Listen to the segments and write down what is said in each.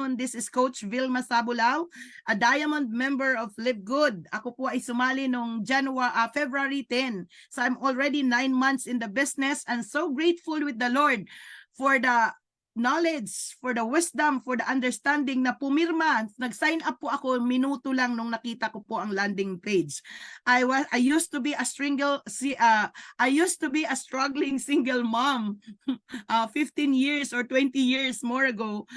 afternoon. This is Coach Vilma Sabulao, a diamond member of Live Good. Ako po ay sumali noong February 10. So I'm already 9 months in the business and so grateful with the Lord for the knowledge, for the wisdom, for the understanding na pumirma. Nag-sign up po ako minuto lang nung nakita ko po ang landing page. I used to be a struggling single mom 15 years or 20 years more ago.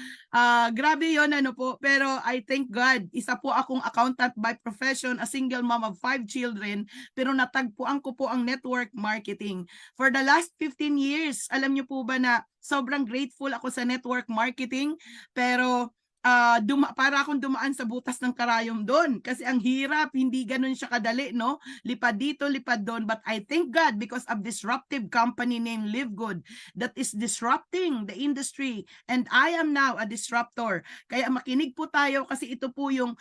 Grabe yon ano po, pero I thank God. Isa po akong accountant by profession, a single mom of 5 children, pero natagpuan ko po ang network marketing. For the last 15 years, alam niyo po ba na sobrang grateful ako sa network marketing, pero para akong dumaan sa butas ng karayom doon kasi ang hirap, hindi ganun siya kadali, no? Lipad dito, lipad doon, but I thank God because of disruptive company named Live Good that is disrupting the industry and I am now a disruptor. Kaya makinig po tayo kasi ito po yung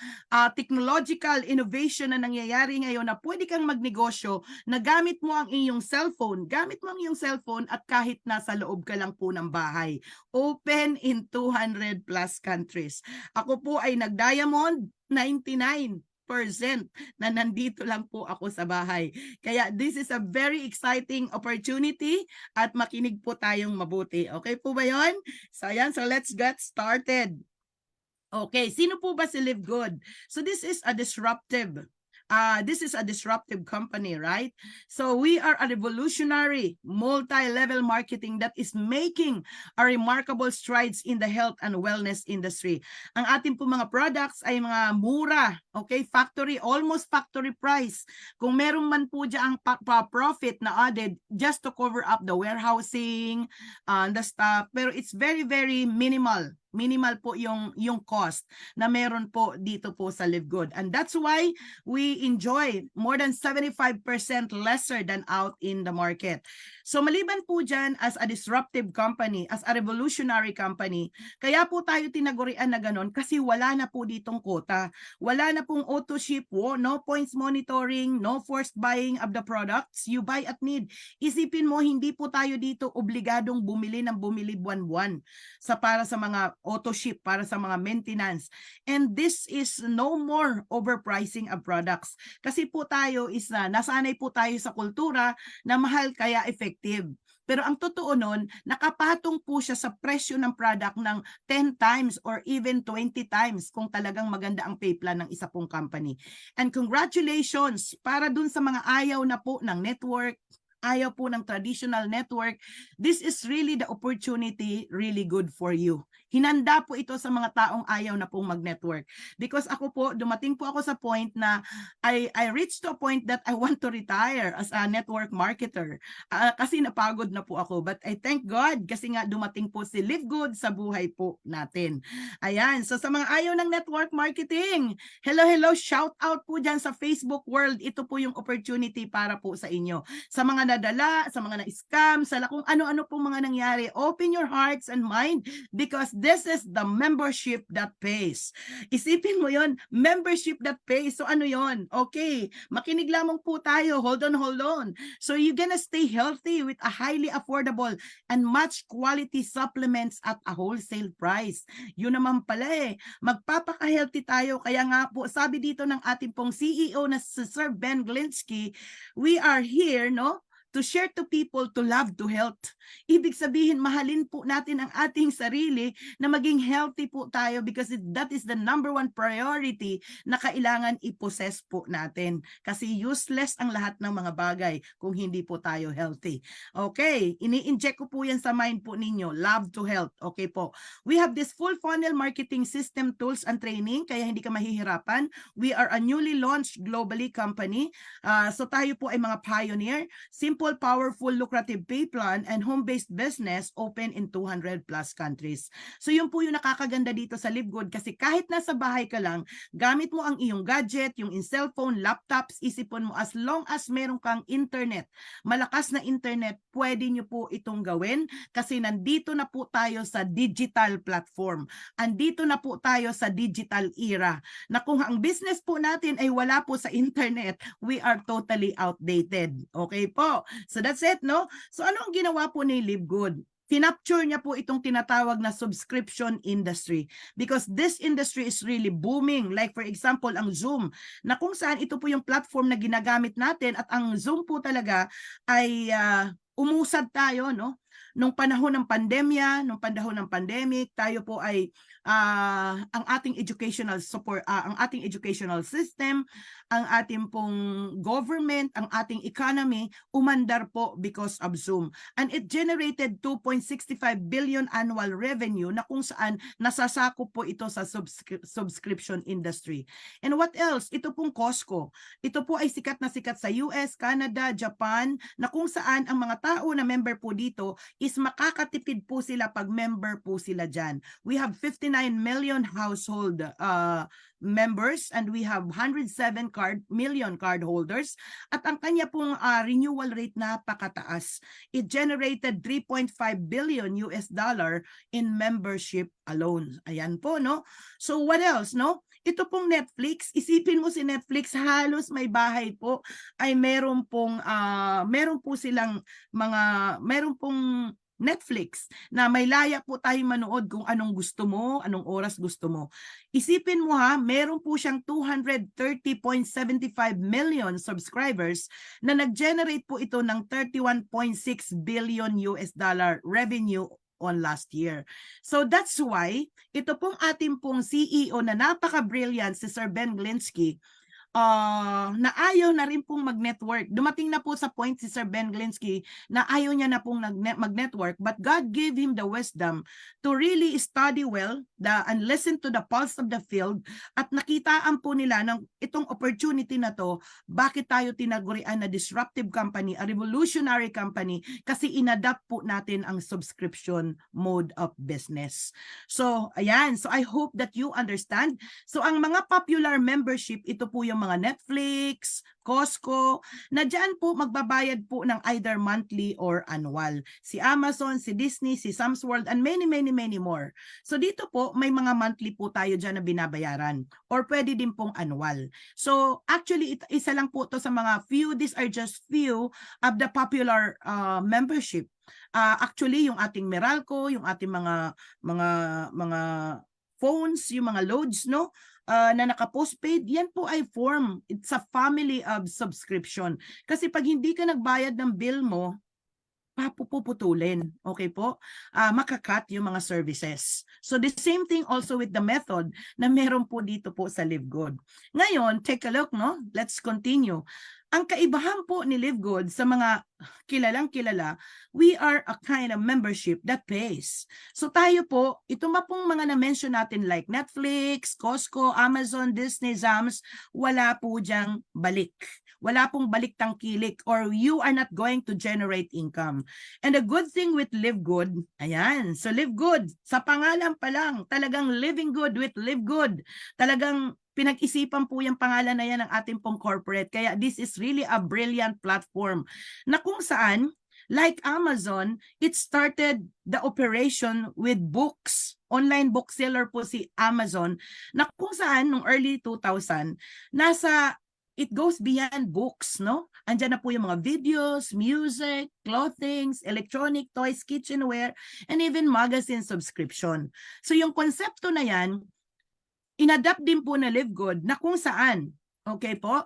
technological innovation na nangyayari ngayon na pwede kang magnegosyo na gamit mo ang iyong cellphone, at kahit nasa loob ka lang po ng bahay. Open in 200 plus countries. Ako po ay nag-diamond 99% na nandito lang po ako sa bahay. Kaya this is a very exciting opportunity at makinig po tayong mabuti. Okay po ba yon? So ayan, so let's get started. Okay, sino po ba si Live Good? So this is a disruptive company, right? So we are a revolutionary multi-level marketing that is making a remarkable strides in the health and wellness industry. Ang ating po mga products ay mga mura, okay? Almost factory price. Kung meron man po dyan ang profit na added just to cover up the warehousing, the stuff, pero it's very, very minimal po yung cost na meron po dito po sa Live Good. And that's why we enjoy more than 75% lesser than out in the market. So maliban po dyan as a disruptive company, as a revolutionary company, kaya po tayo tinagurian na ganon kasi wala na po ditong quota. Wala na pong auto ship, no points monitoring, no forced buying of the products. You buy at need. Isipin mo, hindi po tayo dito obligadong bumili buwan-buwan para sa mga auto ship, para sa mga maintenance. And this is no more overpricing of products. Kasi po tayo nasanay po tayo sa kultura na mahal kaya effective. Pero ang totoo nun, nakapatong po siya sa presyo ng product ng 10 times or even 20 times kung talagang maganda ang pay plan ng isa pong company. And congratulations para dun sa mga ayaw na po ng network, ayaw po ng traditional network. This is really the opportunity really good for you. Hinanda po ito sa mga taong ayaw na pong mag-network. Because ako po, dumating po ako sa point na I reached to a point that I want to retire as a network marketer. Kasi napagod na po ako. But I thank God kasi nga dumating po si Live Good sa buhay po natin. Ayan, so sa mga ayaw ng network marketing, hello, shout out po dyan sa Facebook world. Ito po yung opportunity para po sa inyo. Sa mga nadala, sa mga na-scam, sa kung ano-ano pong mga nangyari, open your hearts and mind because this is the membership that pays. Isipin mo yon, membership that pays. So ano yon? Okay, makinig lamang po tayo. Hold on. So you're gonna stay healthy with a highly affordable and much quality supplements at a wholesale price. Yun naman pala magpapaka-healthy tayo. Kaya nga po, sabi dito ng ating pong CEO na si Sir Ben Glinsky, we are here, no? To share to people to love to health. Ibig sabihin, mahalin po natin ang ating sarili na maging healthy po tayo because that is the number one priority na kailangan i-possess po natin. Kasi useless ang lahat ng mga bagay kung hindi po tayo healthy. Okay, ini-inject ko po yan sa mind po ninyo. Love to health. Okay po. We have this full funnel marketing system, tools, and training kaya hindi ka mahihirapan. We are a newly launched globally company. So tayo po ay mga pioneer. Simple, powerful, lucrative pay plan and home-based business open in 200 plus countries. So yun po yung nakakaganda dito sa Live Good kasi kahit nasa bahay ka lang, gamit mo ang iyong gadget, yung cellphone, laptops, isipon mo as long as meron kang internet, malakas na internet, pwede nyo po itong gawin kasi nandito na po tayo sa digital platform. Andito na po tayo sa digital era na kung ang business po natin ay wala po sa internet, we are totally outdated. Okay po? So that's it, no? So ano ang ginawa po ni Live Good? kinapture niya po itong tinatawag na subscription industry because this industry is really booming. Like for example, ang Zoom, na kung saan ito po yung platform na ginagamit natin at ang Zoom po talaga ay umusad tayo, no? Nung panahon ng pandemya, nung panahon ng pandemic, tayo po ay ang ating educational support, ang ating educational system, ang ating pong government, ang ating economy, umandar po because of Zoom. And it generated 2.65 billion annual revenue na kung saan nasasakop po ito sa subscription industry. And what else? Ito pong Costco. Ito po ay sikat na sikat sa US, Canada, Japan, na kung saan ang mga tao na member po dito is makakatipid po sila pag member po sila dyan. We have 59 million household members and we have 107 million card holders at ang kanya pong renewal rate napakataas. It generated 3.5 billion US dollar in membership alone. Ayan po, no? So what else, no? Ito pong Netflix, isipin mo si Netflix, halos may bahay po ay meron pong Netflix na may laya po tayong manood kung anong gusto mo, anong oras gusto mo. Isipin mo ha, meron po siyang 230.75 million subscribers na nag-generate po ito ng 31.6 billion US dollar revenue on last year. So that's why ito pong ating pong CEO na napaka-brilliant si Sir Ben Glinsky na ayaw na rin pong mag-network. Dumating na po sa point si Sir Ben Glinsky na ayaw niya na pong mag-network, but God gave him the wisdom to really study well and listen to the pulse of the field at nakitaan po nila ng itong opportunity na to, bakit tayo tinagurian na disruptive company, a revolutionary company, kasi inadapt po natin ang subscription mode of business. So, ayan. So, I hope that you understand. So, ang mga popular membership, ito po yung mga Netflix, Costco, na dyan po magbabayad po ng either monthly or annual. Si Amazon, si Disney, si Sam's World, and many more. So dito po, may mga monthly po tayo dyan na binabayaran or pwede din pong annual. So actually, isa lang po to sa mga few, these are just few of the popular membership. Actually, yung ating Meralco, yung ating mga phones, yung mga loads, no? Na naka-postpaid, yan po ay form. It's a family of subscription. Kasi pag hindi ka nagbayad ng bill mo, papuputulin. Okay po? Makakat yung mga services. So the same thing also with the method na meron po dito po sa Live Good. Ngayon, take a look, no? Let's continue. Ang kaibahan po ni Live Good sa mga kilalang-kilala, we are a kind of membership that pays. So tayo po, ito pong mga na-mention natin like Netflix, Costco, Amazon, Disney, Sam's, wala po diyang balik. Wala pong balik tangkilik or you are not going to generate income. And the good thing with Live Good, ayan, so Live Good, sa pangalan pa lang, talagang living good with Live Good. Talagang pinag-isipan po yung pangalan na yan ng ating pong corporate. Kaya this is really a brilliant platform na kung saan, like Amazon, it started the operation with books. Online bookseller po si Amazon na kung saan, nung early 2000, it goes beyond books, no? Andyan na po yung mga videos, music, clothing, electronic, toys, kitchenware, and even magazine subscription. So yung konsepto na yan, inadapt din po na Live Good na kung saan, okay po,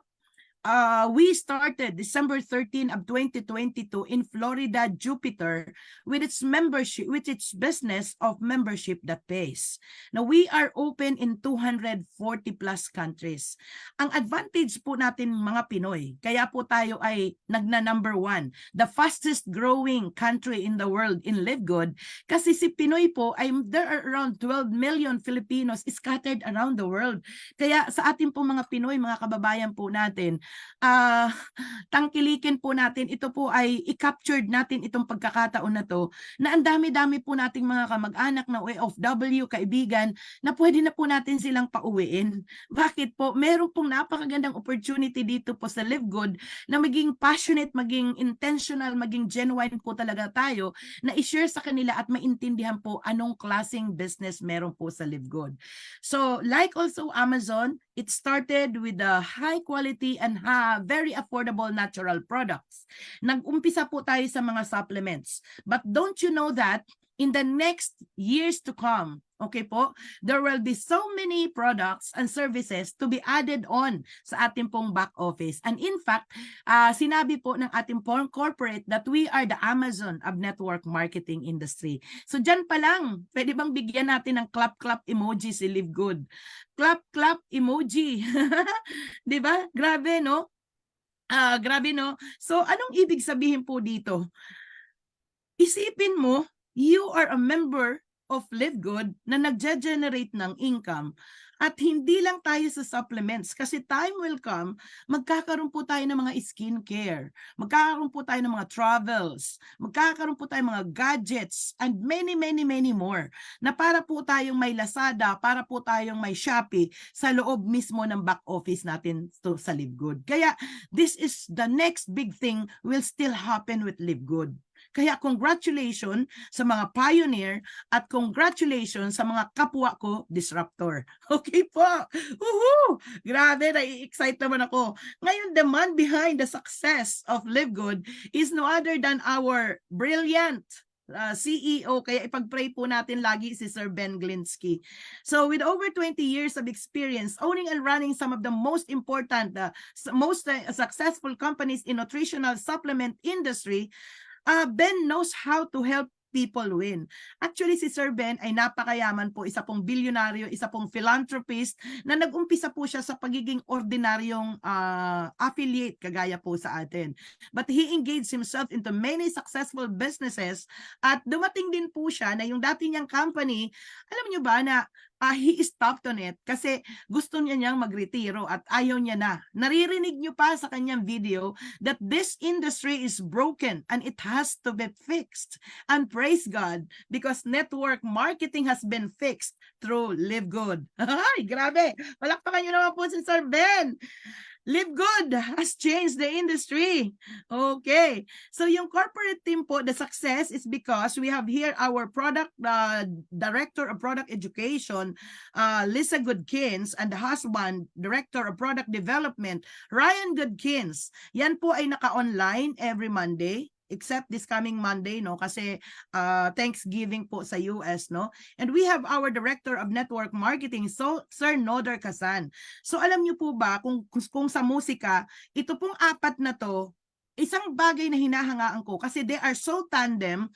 we started December 13 of 2022 in Florida, Jupiter, with its membership, with its business of membership that pays. Now, we are open in 240 plus countries. Ang advantage po natin mga Pinoy, kaya po tayo ay number 1, the fastest growing country in the world in Live Good, kasi si Pinoy po, there are around 12 million Filipinos scattered around the world. Kaya sa ating po mga Pinoy, mga kababayan po natin, tangkilikin po natin, ito po ay i-captured natin itong pagkakataon na to, na ang dami-dami po nating mga kamag-anak na OFW, kaibigan, na pwede na po natin silang pauwiin. Bakit po? Meron pong napakagandang opportunity dito po sa Live Good na maging passionate, maging intentional, maging genuine po talaga tayo na i-share sa kanila at maintindihan po anong klaseng business meron po sa Live Good. So, like also Amazon, It started with the high quality and very affordable natural products. Nag-umpisa po tayo sa mga supplements. But don't you know that in the next years to come, okay po, there will be so many products and services to be added on sa ating pong back office. And in fact, sinabi po ng ating pong corporate that we are the Amazon of network marketing industry. So dyan pa lang, pwede bang bigyan natin ng clap-clap emoji si Live Good? Clap-clap emoji. 'Di ba? Grabe, no? Grabe, no? So anong ibig sabihin po dito? Isipin mo, you are a member of Live Good na nagge-generate ng income at hindi lang tayo sa supplements kasi time will come, magkakaroon po tayo ng mga skincare, magkakaroon po tayo ng mga travels, magkakaroon po tayo ng mga gadgets and many more na para po tayong may Lazada, para po tayong may Shopee sa loob mismo ng back office natin sa Live Good. Kaya this is the next big thing will still happen with Live Good. Kaya congratulations sa mga pioneer at congratulations sa mga kapwa ko disruptor. Okay po. Woohoo! Grabe, nai-excite naman ako. Ngayon, the man behind the success of Live Good is no other than our brilliant CEO, kaya ipag-pray po natin lagi si Sir Ben Glinsky. So with over 20 years of experience owning and running some of the most important, most successful companies in nutritional supplement industry, Ben knows how to help people win. Actually, si Sir Ben ay napakayaman po, isa pong bilyonaryo, isa pong philanthropist na nag-umpisa po siya sa pagiging ordinaryong affiliate kagaya po sa atin. But he engaged himself into many successful businesses at dumating din po siya na yung dati niyang company, alam niyo ba na he stopped on it kasi gusto niya niyang magretiro at ayaw niya na. Naririnig niyo pa sa kanyang video that this industry is broken and it has to be fixed. And praise God because network marketing has been fixed through Live Good. Ay, grabe. Palakpakan niyo naman po si Sir Ben. Live Good has changed the industry. Okay. So yung corporate team po, the success is because we have here our product director of product education, Lisa Goodkins, and the husband, director of product development, Ryan Goodkins. Yan po ay naka-online every Monday. Except this coming Monday, no? Kasi Thanksgiving po sa US, no? And we have our Director of Network Marketing, so Sir Noder Kasan. So alam niyo po ba kung sa musika, ito pong apat na to, isang bagay na hinahangaan ko kasi they are so tandem,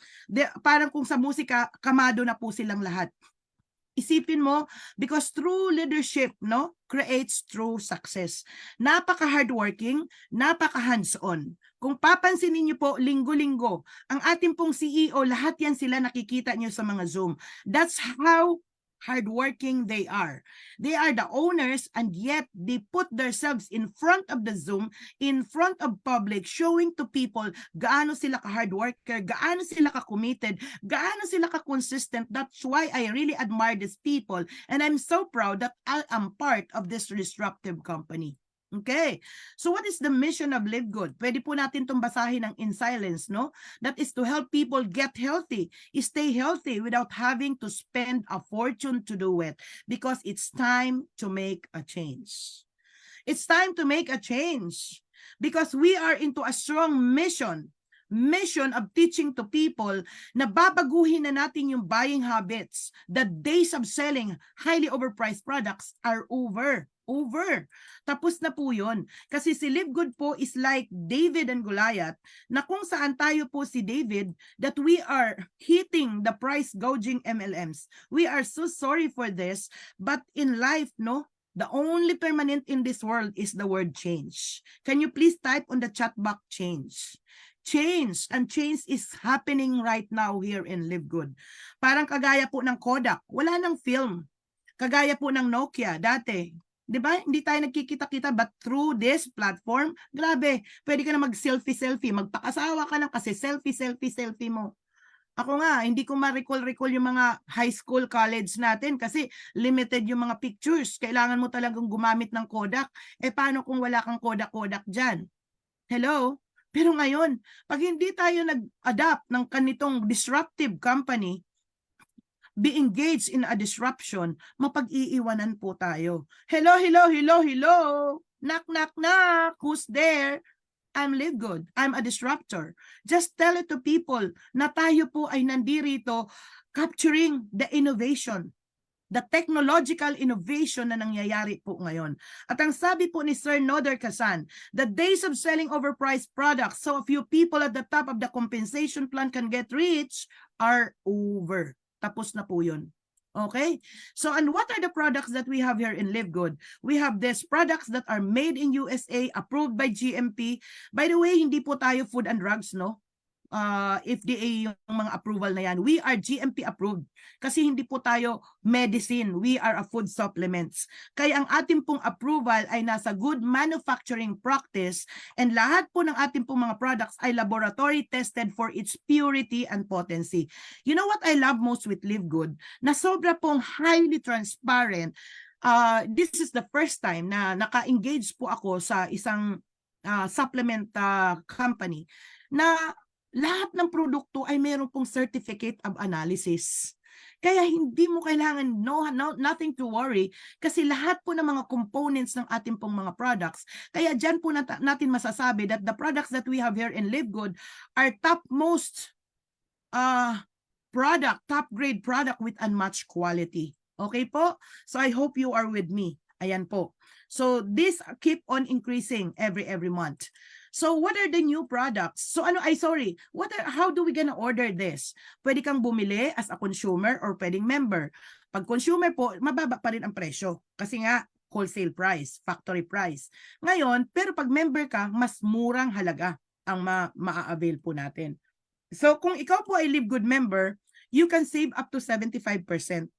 parang kung sa musika, kamado na po silang lahat. Isipin mo, because true leadership, no, creates true success. Napaka-hardworking, napaka-hands-on. Kung papansinin niyo po, linggo-linggo, ang ating pong CEO, lahat yan sila nakikita niyo sa mga Zoom. That's how hardworking they are. They are the owners and yet they put themselves in front of the Zoom, in front of public, showing to people gaano sila ka-hardworker, gaano sila ka-committed, gaano sila ka-consistent. That's why I really admire these people and I'm so proud that I am part of this disruptive company. Okay, so what is the mission of Live Good? Pwede po natin itong basahin ng in silence, no? That is to help people get healthy, stay healthy without having to spend a fortune to do it because it's time to make a change. It's time to make a change because we are into a strong mission of teaching to people na babaguhin na natin yung buying habits. The days of selling highly overpriced products are over. Tapos na po yun. Kasi si Live Good po is like David and Goliath na kung saan tayo po si David that we are hitting the price gouging MLMs. We are so sorry for this, but in life, no, the only permanent in this world is the word change. Can you please type on the chat box change? Change, and change is happening right now here in Live Good. Parang kagaya po ng Kodak, wala nang film. Kagaya po ng Nokia dati. 'Di ba? Hindi tayo nagkikita-kita but through this platform, grabe, pwede ka na mag-selfie, magpakasawa ka lang kasi selfie mo. Ako nga, hindi ko ma-recall yung mga high school, college natin kasi limited yung mga pictures. Kailangan mo talagang gumamit ng Kodak. Paano kung wala kang Kodak dyan? Hello? Pero ngayon, pag hindi tayo nag-adapt ng kanitong disruptive company, be engaged in a disruption, mapag-iiwanan po tayo. Hello, hello, hello, hello. Knock, knock, knock. Who's there? I'm Live Good. I'm a disruptor. Just tell it to people na tayo po ay nandirito capturing the innovation, the technological innovation na nangyayari po ngayon. At ang sabi po ni Sir Noder Kasan, the days of selling overpriced products so a few people at the top of the compensation plan can get rich are over. Tapos na po yun. Okay? So, and what are the products that we have here in Live Good? We have these products that are made in USA, approved by GMP. By the way, hindi po tayo food and drugs, no? FDA yung mga approval na yan. We are GMP approved kasi hindi po tayo medicine. We are a food supplements. Kaya ang ating pong approval ay nasa good manufacturing practice and lahat po ng ating pong mga products ay laboratory tested for its purity and potency. You know what I love most with Live Good? Na sobra pong highly transparent. This is the first time na naka-engage po ako sa isang supplement company na lahat ng produkto ay meron pong certificate of analysis. Kaya hindi mo kailangan nothing to worry kasi lahat po ng mga components ng ating pong mga products. Kaya dyan po natin masasabi that the products that we have here in Live Good are topmost product, top grade product with unmatched quality. Okay po? So I hope you are with me. Ayan po. So this keep on increasing every month. So what are the new products? So how do we gonna order this? Pwede kang bumili as a consumer or pwedeng member. Pag consumer po, mababa pa rin ang presyo kasi nga wholesale price, factory price. Ngayon, pero pag member ka, mas murang halaga ang maa-avail po natin. So kung ikaw po ay Live Good member, you can save up to 75%.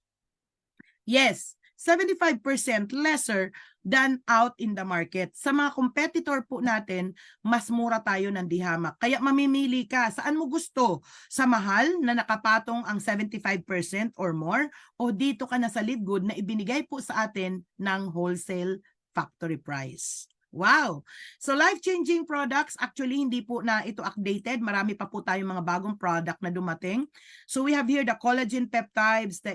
Yes, 75% lesser than out in the market. Sa mga competitor po natin, mas mura tayo ng dihamak. Kaya mamimili ka, saan mo gusto? Sa mahal na nakapatong ang 75% or more? O dito ka na sa Live Good na ibinigay po sa atin ng wholesale factory price? Wow! So life-changing products, actually hindi po na ito updated. Marami pa po tayong mga bagong product na dumating. So we have here the collagen peptides, the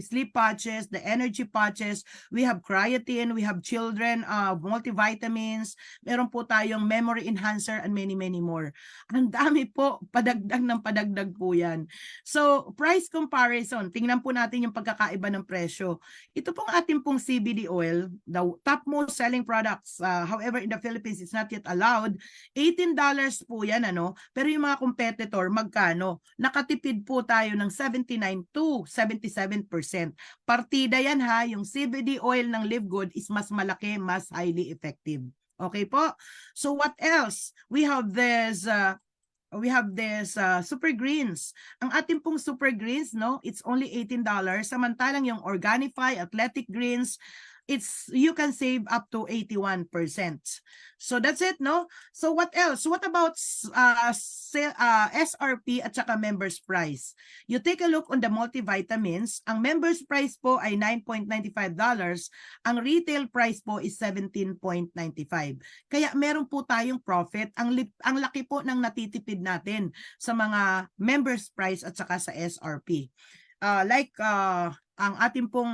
sleep patches, the energy patches. We have creatine, we have children, multivitamins. Meron po tayong memory enhancer and many more. Ang dami po, padagdag po yan. So price comparison, tingnan po natin yung pagkakaiba ng presyo. Ito pong ating pong CBD oil, the topmost selling product. However, in the Philippines, it's not yet allowed. $18 po yan, ano? Pero yung mga competitor, magkano? Nakatipid po tayo ng 79 to 77%. Partida yan ha, yung CBD oil ng Live Good is mas malaki, mas highly effective. Okay po? So what else? We have this Super Greens. Ang ating pong Super Greens, no, it's only $18. Samantalang yung Organifi, Athletic Greens, you can save up to 81%. So that's it, no? So what else? What about SRP at saka members price? You take a look on the multivitamins. Ang members price po ay $9.95. Ang retail price po is $17.95. Kaya meron po tayong profit. Ang laki po ng natitipid natin sa mga members price at saka sa SRP. Ang ating pong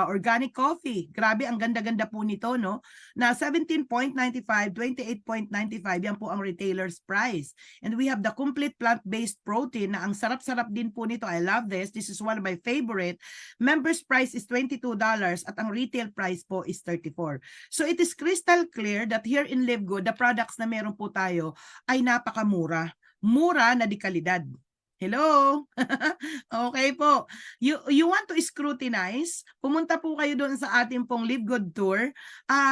organic coffee. Grabe, ang ganda-ganda po nito, no? Na $17.95, $28.95, yan po ang retailer's price. And we have the complete plant-based protein na ang sarap-sarap din po nito. I love this. This is one of my favorite. Members price is $22 at ang retail price po is $34. So it is crystal clear that here in Live Good, the products na meron po tayo ay napakamura. Mura na di kalidad. Hello? Okay po. You want to scrutinize? Pumunta po kayo doon sa ating pong Live Good tour.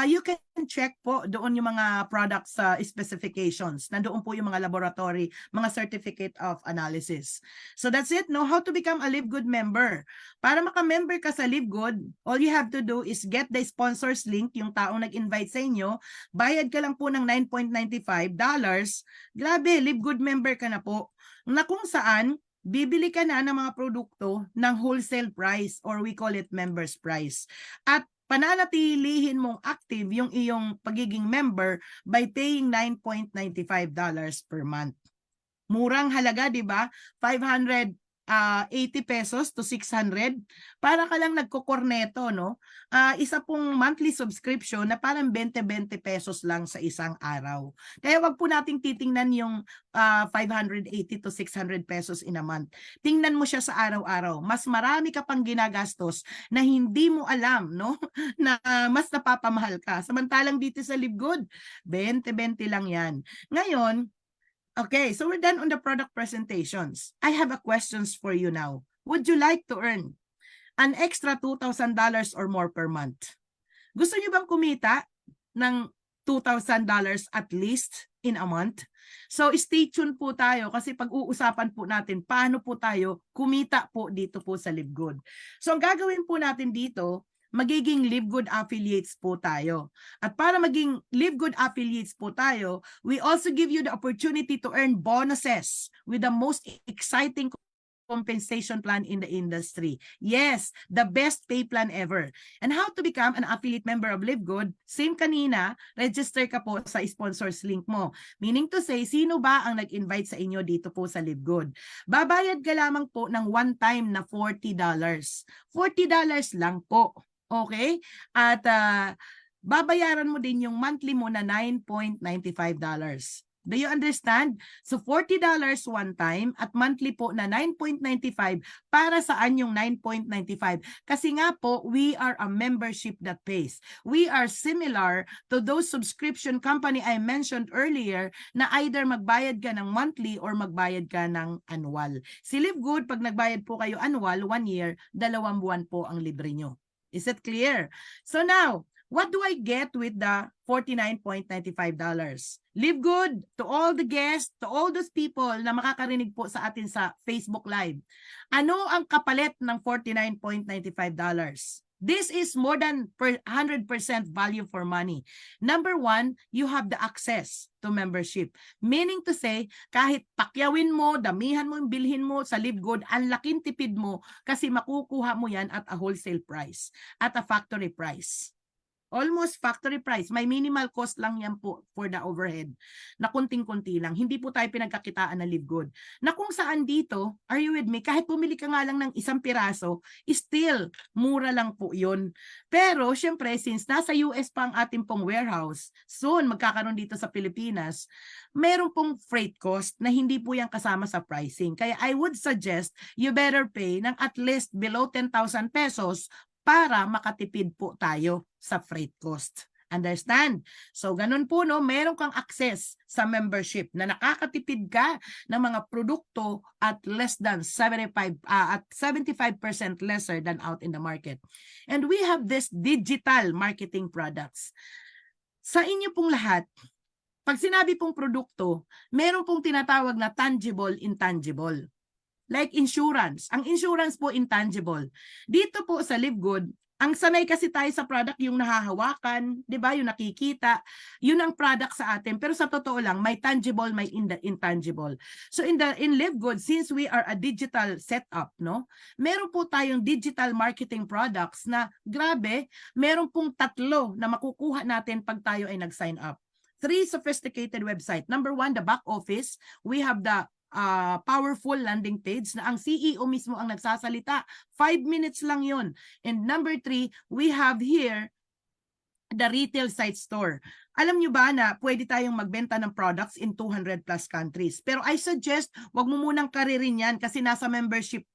You can check po doon yung mga products specifications. Nandoon po yung mga laboratory, mga certificate of analysis. So that's it, no? How to become a Live Good member. Para maka-member ka sa Live Good, all you have to do is get the sponsors link, yung taong nag-invite sa inyo. Bayad ka lang po ng $9.95. Grabe, Live Good member ka na po. Na kung saan, bibili ka na ng mga produkto ng wholesale price or we call it members price. At pananatilihin mong active yung iyong pagiging member by paying $9.95 per month. Murang halaga, di ba? 500 80 pesos to 600, para ka lang nagkokorneto, no? Isa pong monthly subscription na parang 20-20 pesos lang sa isang araw. Kaya wag po nating titingnan yung 580 to 600 pesos in a month. Tingnan mo siya sa araw-araw. Mas marami ka pang ginagastos na hindi mo alam, no? Na mas napapamahal ka. Samantalang dito sa LiveGood, 20-20 lang yan. Ngayon, okay, so we're done on the product presentations. I have a questions for you now. Would you like to earn an extra $2,000 or more per month? Gusto niyo bang kumita ng $2,000 at least in a month? So stay tuned po tayo kasi pag-uusapan po natin paano po tayo kumita po dito po sa LiveGood. So ang gagawin po natin dito, magiging LiveGood affiliates po tayo. At para maging LiveGood affiliates po tayo, we also give you the opportunity to earn bonuses with the most exciting compensation plan in the industry. Yes, the best pay plan ever. And how to become an affiliate member of LiveGood? Same kanina, register ka po sa sponsors link mo. Meaning to say, sino ba ang nag-invite sa inyo dito po sa LiveGood? Babayad ka lamang po ng one time na $40. $40 lang po. Okay? At babayaran mo din yung monthly mo na $9.95. Do you understand? So $40 one time at monthly po na 9.95. Para saan yung 9.95? Kasi nga po, we are a membership that pays. We are similar to those subscription company I mentioned earlier na either magbayad ka ng monthly or magbayad ka ng annual. Si LiveGood, pag nagbayad po kayo annual, 1 year, 2 buwan po ang libre nyo. Is it clear? So now, what do I get with the $49.95? LiveGood, to all the guests, to all those people na makakarinig po sa atin sa Facebook Live. Ano ang kapalit ng $49.95? This is more than 100% value for money. Number one, you have the access to membership. Meaning to say, kahit pakyawin mo, damihan mo yung bilhin mo sa LiveGood, ang laking tipid mo kasi makukuha mo yan at a wholesale price, at a factory price. Almost factory price. May minimal cost lang yan po for the overhead. Na kunting-kunti lang. Hindi po tayo pinagkakitaan ng LiveGood. Na kung saan dito, are you with me? Kahit pumili ka nga lang ng isang piraso, still, mura lang po yun. Pero, syempre, since nasa US pa ang ating pong warehouse, soon, magkakaroon dito sa Pilipinas, meron pong freight cost na hindi po yan kasama sa pricing. Kaya I would suggest you better pay ng at least below 10,000 pesos para makatipid po tayo sa freight cost. Understand? So, ganun po, no? Meron kang access sa membership na nakakatipid ka ng mga produkto at less than 75% lesser than out in the market. And we have this digital marketing products. Sa inyo pong lahat, pag sinabi pong produkto, meron pong tinatawag na tangible, intangible. Like insurance. Ang insurance po intangible. Dito po sa LiveGood, ang sanay kasi tayo sa product yung nahahawakan, 'di ba? Yung nakikita, yun ang product sa atin. Pero sa totoo lang, may tangible, may intangible. So in LiveGood, since we are a digital setup, no? Meron po tayong digital marketing products na grabe, meron pong 3 na makukuha natin pag tayo ay nag-sign up. 3 sophisticated website. Number 1, the back office. We have the powerful landing page na ang CEO mismo ang nagsasalita. 5 minutes lang yun. And number 3, we have here the retail site store. Alam nyo ba na pwede tayong magbenta ng products in 200 plus countries? Pero I suggest, wag mo munang karirin yan kasi nasa membership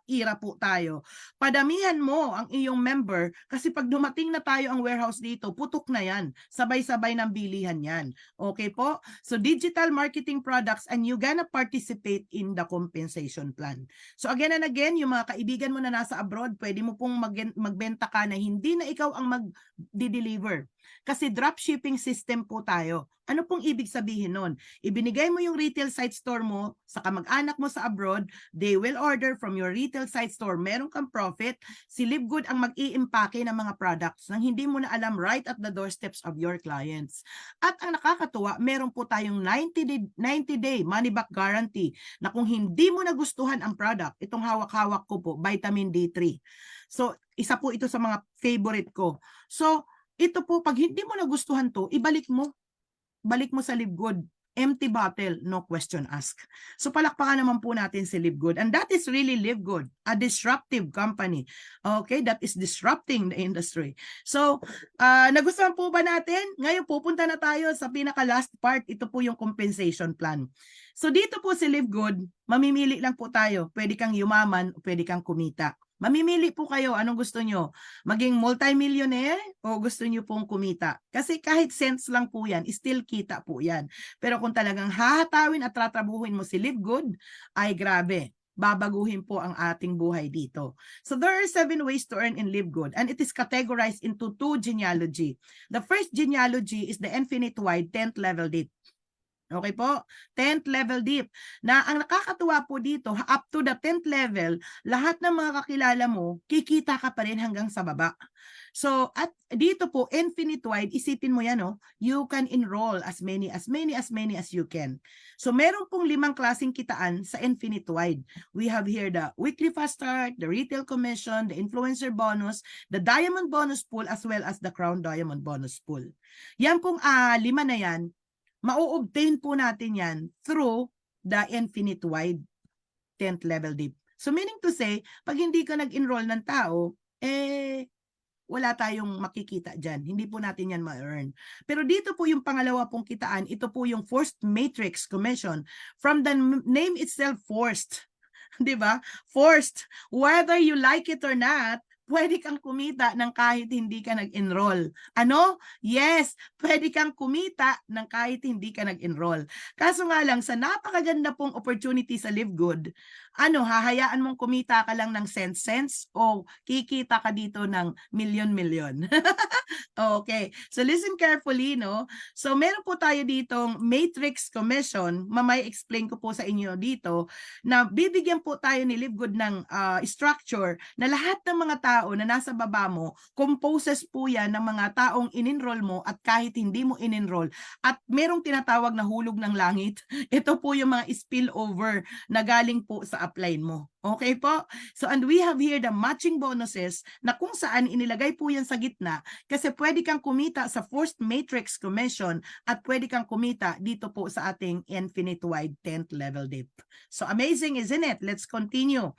era po tayo. Padamihan mo ang iyong member kasi pag dumating na tayo ang warehouse dito, putok na yan. Sabay-sabay ng bilihan yan. Okay po? So digital marketing products and you gonna participate in the compensation plan. So again and again, yung mga kaibigan mo na nasa abroad, pwede mo pong magbenta ka na hindi na ikaw ang mag-deliver. Kasi dropshipping system po tayo. Ano pong ibig sabihin nun? Ibinigay mo yung retail site store mo sa kamag-anak mo sa abroad, they will order from your retail site store. Meron kang profit. Si LiveGood ang mag-i-impake ng mga products nang hindi mo na alam right at the doorsteps of your clients. At ang nakakatuwa, meron po tayong 90-day money back guarantee na kung hindi mo nagustuhan ang product, itong hawak-hawak ko po, vitamin D3. So, isa po ito sa mga favorite ko. So, ito po, pag hindi mo nagustuhan to, ibalik mo. Balik mo sa LiveGood. empty bottle, no question asked. So palakpakan naman po natin si Live Good. And that is really Live Good, a disruptive company. Okay, that is disrupting the industry. So, nagustuhan po ba natin? Ngayon pupunta na tayo sa pinaka-last part. Ito po yung compensation plan. So dito po si Live Good, mamimili lang po tayo. Pwede kang yumaman, pwede kang kumita. Mamimili po kayo, anong gusto nyo? Maging multimillionaire o gusto nyo pong kumita? Kasi kahit cents lang po yan, still kita po yan. Pero kung talagang hahatawin at tatrabuhin mo si Live Good, ay grabe, babaguhin po ang ating buhay dito. So there are 7 ways to earn in Live Good, and it is categorized into 2 genealogy. The first genealogy is the infinite wide 10th level dip. Okay po? 10th level dip. Na ang nakakatuwa po dito, up to the 10th level, lahat ng mga kakilala mo, kikita ka pa rin hanggang sa baba. So, at dito po, infinite wide, isipin mo yan, oh, you can enroll as many as you can. So, meron pong 5 klaseng kitaan sa infinite wide. We have here the weekly fast start, the retail commission, the influencer bonus, the diamond bonus pool, as well as the crown diamond bonus pool. Yan pong 5 na yan, ma-obtain po natin yan through the infinite wide 10th level dip. So meaning to say, pag hindi ka nag-enroll ng tao, wala tayong makikita dyan. Hindi po natin yan ma-earn. Pero dito po yung pangalawa pong kitaan, ito po yung forced matrix commission. From the name itself, forced. Diba? Forced. Whether you like it or not, pwede kang kumita ng kahit hindi ka nag-enroll. Ano? Yes, pwede kang kumita ng kahit hindi ka nag-enroll. Kaso nga lang, sa napakaganda pong opportunity sa Live Good, hahayaan mong kumita ka lang ng cents o kikita ka dito ng milyon-milyon. Okay, so listen carefully, no? So meron po tayo ditong matrix commission, mamay explain ko po sa inyo dito, na bibigyan po tayo ni Live Good ng structure na lahat ng mga tao na nasa baba mo, composes po yan ng mga taong in-enroll mo at kahit hindi mo in-enroll. At merong tinatawag na hulog ng langit. Ito po yung mga spillover na galing po sa upline mo. Okay po? So, and we have here the matching bonuses na kung saan inilagay po yan sa gitna kasi pwede kang kumita sa forced matrix commission at pwede kang kumita dito po sa ating infinite wide 10th level dip. So, amazing, isn't it? Let's continue.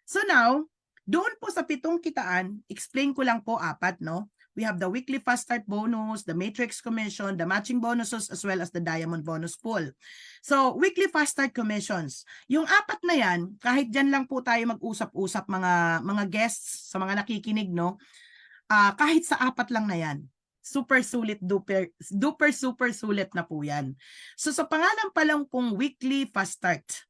So now, doon po sa 7 kitaan, explain ko lang po 4, no? We have the weekly fast start bonus, the matrix commission, the matching bonuses, as well as the diamond bonus pool. So, weekly fast start commissions. Yung 4 na yan, kahit dyan lang po tayo mag-usap-usap mga guests sa mga nakikinig, no? Kahit sa 4 lang na yan, super sulit, duper super sulit na po yan. So, sa pangalan pa lang pong weekly fast start,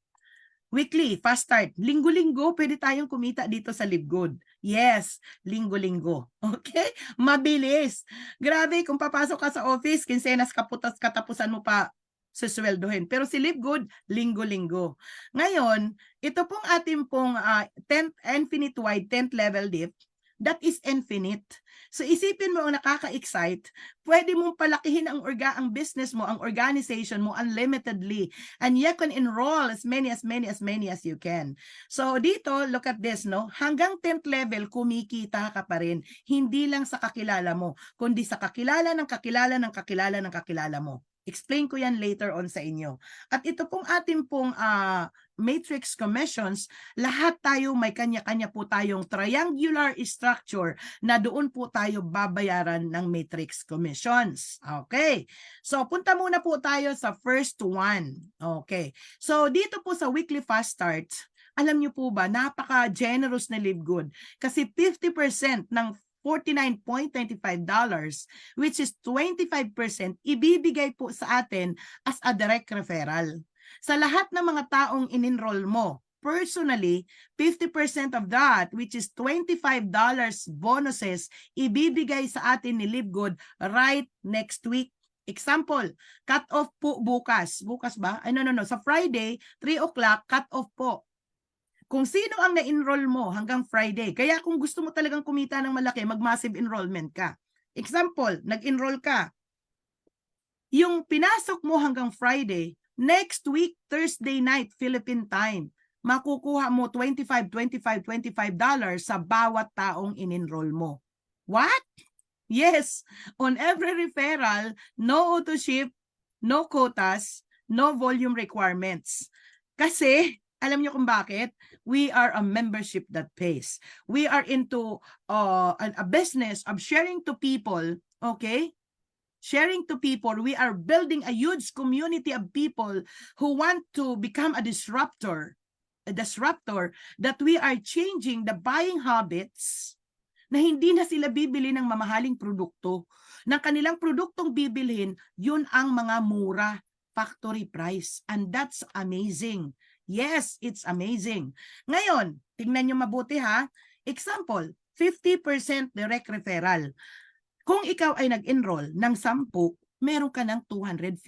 weekly, fast start. Linggo-linggo, pwede tayong kumita dito sa Live Good. Yes, linggo-linggo. Okay? Mabilis. Grabe, kung papasok ka sa office, kinsenas katapusan mo pa susweldohin. Pero si Live Good, linggo-linggo. Ngayon, ito pong ating pong 10th infinite wide 10th level dip, that is infinite. So isipin mo ang nakaka-excite, pwede mong palakihin ang business mo, ang organization mo unlimitedly, and you can enroll as many as you can. So dito, look at this, no? Hanggang 10th level, kumikita ka pa rin. Hindi lang sa kakilala mo, kundi sa kakilala ng kakilala ng kakilala ng kakilala mo. Explain ko yan later on sa inyo. At ito pong ating pong matrix commissions, lahat tayo may kanya-kanya po tayong triangular structure na doon po tayo babayaran ng matrix commissions. Okay. So, punta muna po tayo sa first one. Okay. So, dito po sa weekly fast start, alam niyo po ba, napaka-generous na Live Good. Kasi 50% ng $49.95, which is 25%, ibibigay po sa atin as a direct referral. Sa lahat ng mga taong in-enroll mo, personally, 50% of that, which is $25 bonuses, ibibigay sa atin ni Live Good right next week. Example, cut off po bukas. Bukas ba? Ay, no. Sa Friday, 3 o'clock, cut off po. Kung sino ang na-enroll mo hanggang Friday. Kaya kung gusto mo talagang kumita ng malaki, mag-massive enrollment ka. Example, nag-enroll ka. Yung pinasok mo hanggang Friday, next week, Thursday night, Philippine time, makukuha mo $25 sa bawat taong in-enroll mo. What? Yes, on every referral, no auto ship, no quotas, no volume requirements. Kasi, alam niyo kung bakit? We are a membership that pays. We are into a business of sharing to people, okay? Sharing to people, we are building a huge community of people who want to become a disruptor that we are changing the buying habits na hindi na sila bibili ng mamahaling produkto. Ng kanilang produktong bibilhin, yun ang mga mura, factory price. And that's amazing. Yes, it's amazing. Ngayon, tingnan nyo mabuti ha. Example, 50% direct referral. Kung ikaw ay nag-enroll ng 10, meron ka ng $250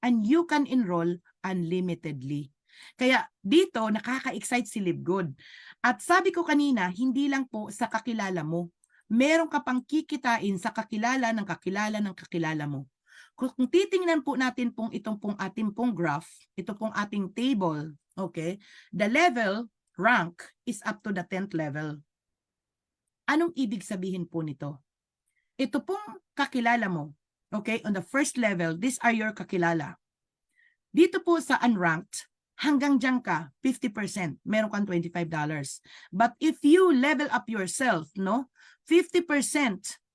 and you can enroll unlimitedly. Kaya dito nakaka-excite si LiveGood. At sabi ko kanina, hindi lang po sa kakilala mo. Meron ka pang kikitain sa kakilala ng kakilala ng kakilala mo. Kung titingnan po natin itong ating pong graph, ito pong ating table, okay? The level, rank, is up to the 10th level. Anong ibig sabihin po nito? Ito pong kakilala mo, okay? On the first level, these are your kakilala. Dito po sa unranked, hanggang dyan ka, 50%, meron kang $25. But if you level up yourself, no? 50%,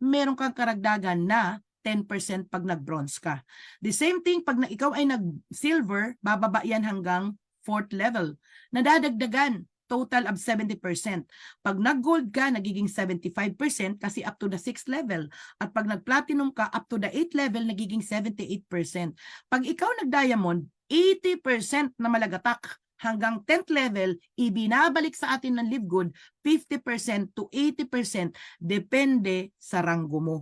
meron kang karagdagan na 10% pag nag-bronze ka. The same thing, pag ikaw ay nag-silver, bababa yan hanggang 4th level. Nadadagdagan, total of 70%. Pag nag-gold ka, nagiging 75% kasi up to the 6th level. At pag nag-platinum ka, up to the 8th level, nagiging 78%. Pag ikaw nag-diamond, 80% na malagatak hanggang 10th level, ibinabalik sa atin ng LiveGood 50% to 80% depende sa ranggo mo.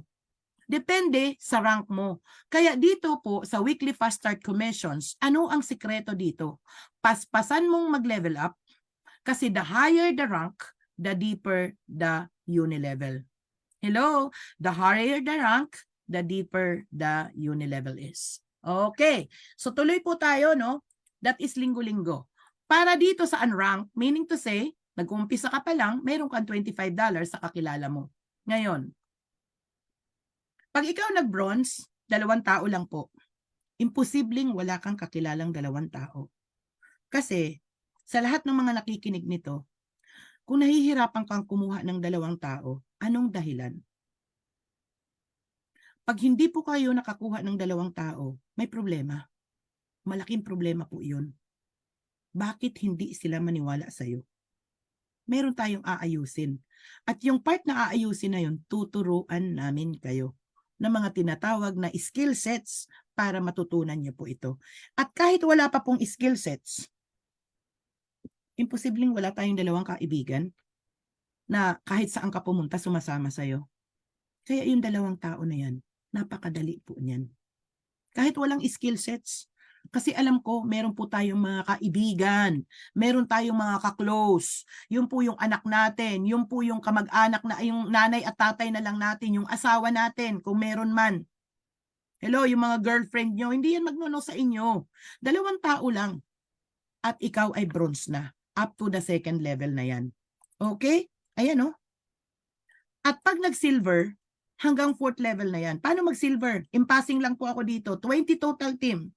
Depende sa rank mo. Kaya dito po sa weekly fast start commissions, ano ang sikreto dito? Paspasan mong mag-level up kasi the higher the rank, the deeper the unilevel. Hello? The higher the rank, the deeper the unilevel is. Okay. So tuloy po tayo, no? That is linggo-linggo. Para dito sa unranked, meaning to say, nag-umpisa ka pa lang, meron kang $25 sa kakilala mo. Ngayon, pag ikaw nag-bronze, 2 tao lang po. Imposibleng wala kang kakilalang 2 tao. Kasi, sa lahat ng mga nakikinig nito, kung nahihirapan kang kumuha ng 2 tao, anong dahilan? Pag hindi po kayo nakakuha ng 2 tao, may problema. Malaking problema po iyon. Bakit hindi sila maniwala sa'yo? Meron tayong aayusin. At yung part na aayusin na yun, tuturuan namin kayo ng mga tinatawag na skill sets para matutunan niyo po ito. At kahit wala pa pong skill sets, imposibleng wala tayong 2 kaibigan na kahit saan ka pumunta sumasama sa'yo. Kaya yung 2 tao na yan, napakadali po niyan. Kahit walang skill sets. Kasi alam ko, meron po tayong mga kaibigan, meron tayong mga ka-close, yun po yung anak natin, yun po yung kamag-anak na, yung nanay at tatay na lang natin, yung asawa natin, kung meron man. Hello, yung mga girlfriend nyo, hindi yan magnuno sa inyo. 2 tao lang. At ikaw ay bronze na, up to the 2nd level na yan. Okay? Ayan o. At pag nag-silver, hanggang 4th level na yan. Paano mag-silver? Impassing lang po ako dito. 20 total team.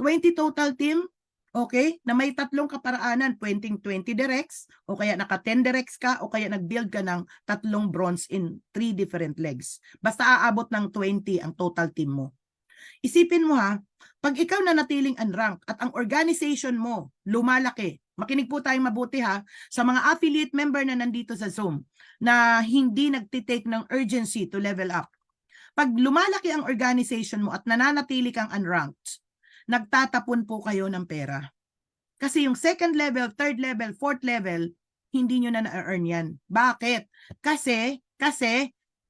20 total team, okay, na may 3 kaparaanan, 20 directs, o kaya naka 10 directs ka, o kaya nag-build ka ng 3 bronze in 3 different legs. Basta aabot ng 20 ang total team mo. Isipin mo ha, pag ikaw na natiling unranked at ang organization mo lumalaki, makinig po tayong mabuti ha, sa mga affiliate member na nandito sa Zoom, na hindi nagtitake ng urgency to level up. Pag lumalaki ang organization mo at nananatili kang unranked, nagtatapon po kayo ng pera. Kasi yung 2nd level, 3rd level, 4th level, hindi nyo na na-earn yan. Bakit? Kasi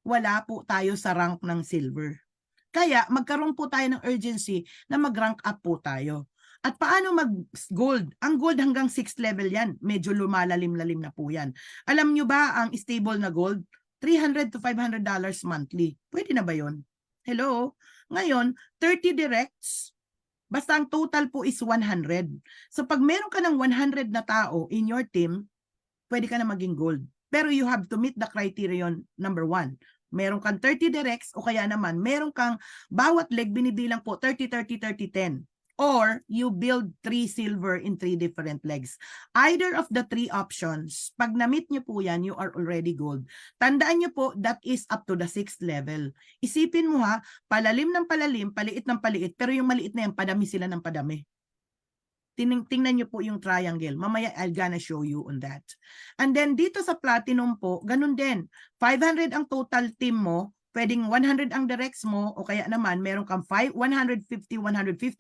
wala po tayo sa rank ng silver. Kaya magkaroon po tayo ng urgency na mag-rank up po tayo. At paano mag-gold? Ang gold hanggang 6th level yan. Medyo lumalalim-lalim na po yan. Alam nyo ba ang stable na gold? $300 to $500 monthly. Pwede na ba yun? Hello? Ngayon, 30 directs, basta ang total po is 100. So pag meron ka ng 100 na tao in your team, pwede ka na maging gold. Pero you have to meet the criterion number 1. Meron kang 30 directs o kaya naman meron kang bawat leg binibilang po 30, 30, 30, 10. or you build 3 silver in 3 different legs. Either of the 3 options, pag na-meet nyo po yan, you are already gold. Tandaan nyo po, that is up to the 6th level. Isipin mo ha, palalim ng palalim, paliit ng paliit, pero yung maliit na yan, padami sila ng padami. Tingnan nyo po yung triangle. Mamaya, I'll gonna show you on that. And then, dito sa platinum po, ganun din. 500 ang total team mo, pwedeng 100 ang directs mo, o kaya naman, meron kang 150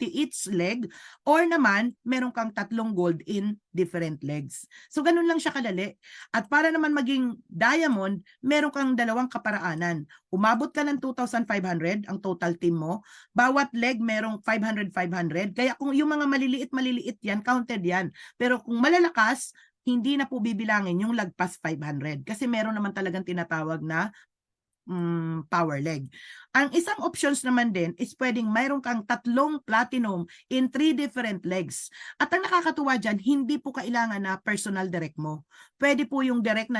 each leg, or naman, meron kang 3 gold in different legs. So, ganun lang siya kadali. At para naman maging diamond, meron kang 2 kaparaanan. Umabot ka ng 2,500 ang total team mo. Bawat leg merong 500. Kaya kung yung mga maliliit yan, counted yan. Pero kung malalakas, hindi na po bibilangin yung lagpas 500. Kasi meron naman talagang tinatawag na power leg. Ang isang options naman din is pwedeng mayroon kang 3 platinum in 3 different legs. At ang nakakatuwa dyan, hindi po kailangan na personal direct mo. Pwede po yung direct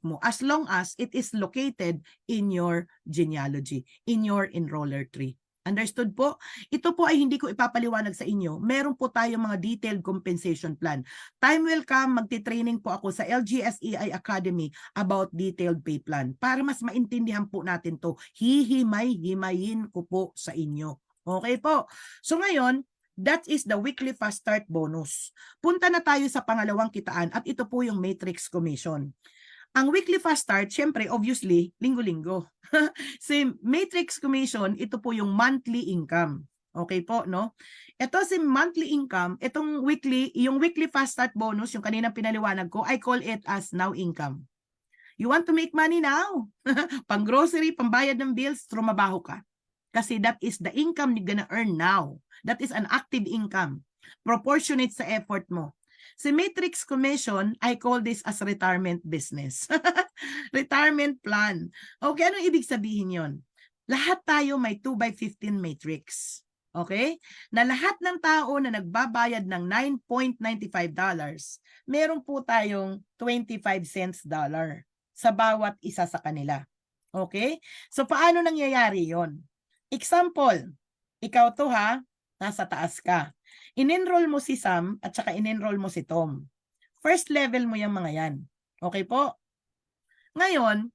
mo as long as it is located in your genealogy, in your enroller tree. Understood po? Ito po ay hindi ko ipapaliwanag sa inyo. Meron po tayong mga detailed compensation plan. Time will come, magti-training po ako sa LGSEI Academy about detailed pay plan para mas maintindihan po natin to. Hihimayin ko po sa inyo. Okay po? So ngayon, that is the weekly fast start bonus. Punta na tayo sa pangalawang kitaan at ito po yung matrix commission. Ang weekly fast start, syempre, obviously, linggo-linggo. Si matrix commission, ito po yung monthly income. Okay po, no? Ito si monthly income, itong weekly, yung weekly fast start bonus, yung kaninang pinaliwanag ko, I call it as now income. You want to make money now? Pang grocery, pambayad ng bills, trumabaho ka. Kasi that is the income you're gonna earn now. That is an active income. Proportionate sa effort mo. Si matrix commission, I call this as retirement business. Retirement plan. Okay, anong ibig sabihin yon? Lahat tayo may 2x15 matrix. Okay? Na lahat ng tao na nagbabayad ng $9.95, meron po tayong 25 cents dollar sa bawat isa sa kanila. Okay? So, paano nangyayari yon? Example, ikaw to ha, nasa taas ka. In-enroll mo si Sam at saka in-enroll mo si Tom. First level mo yung mga yan. Okay po? Ngayon,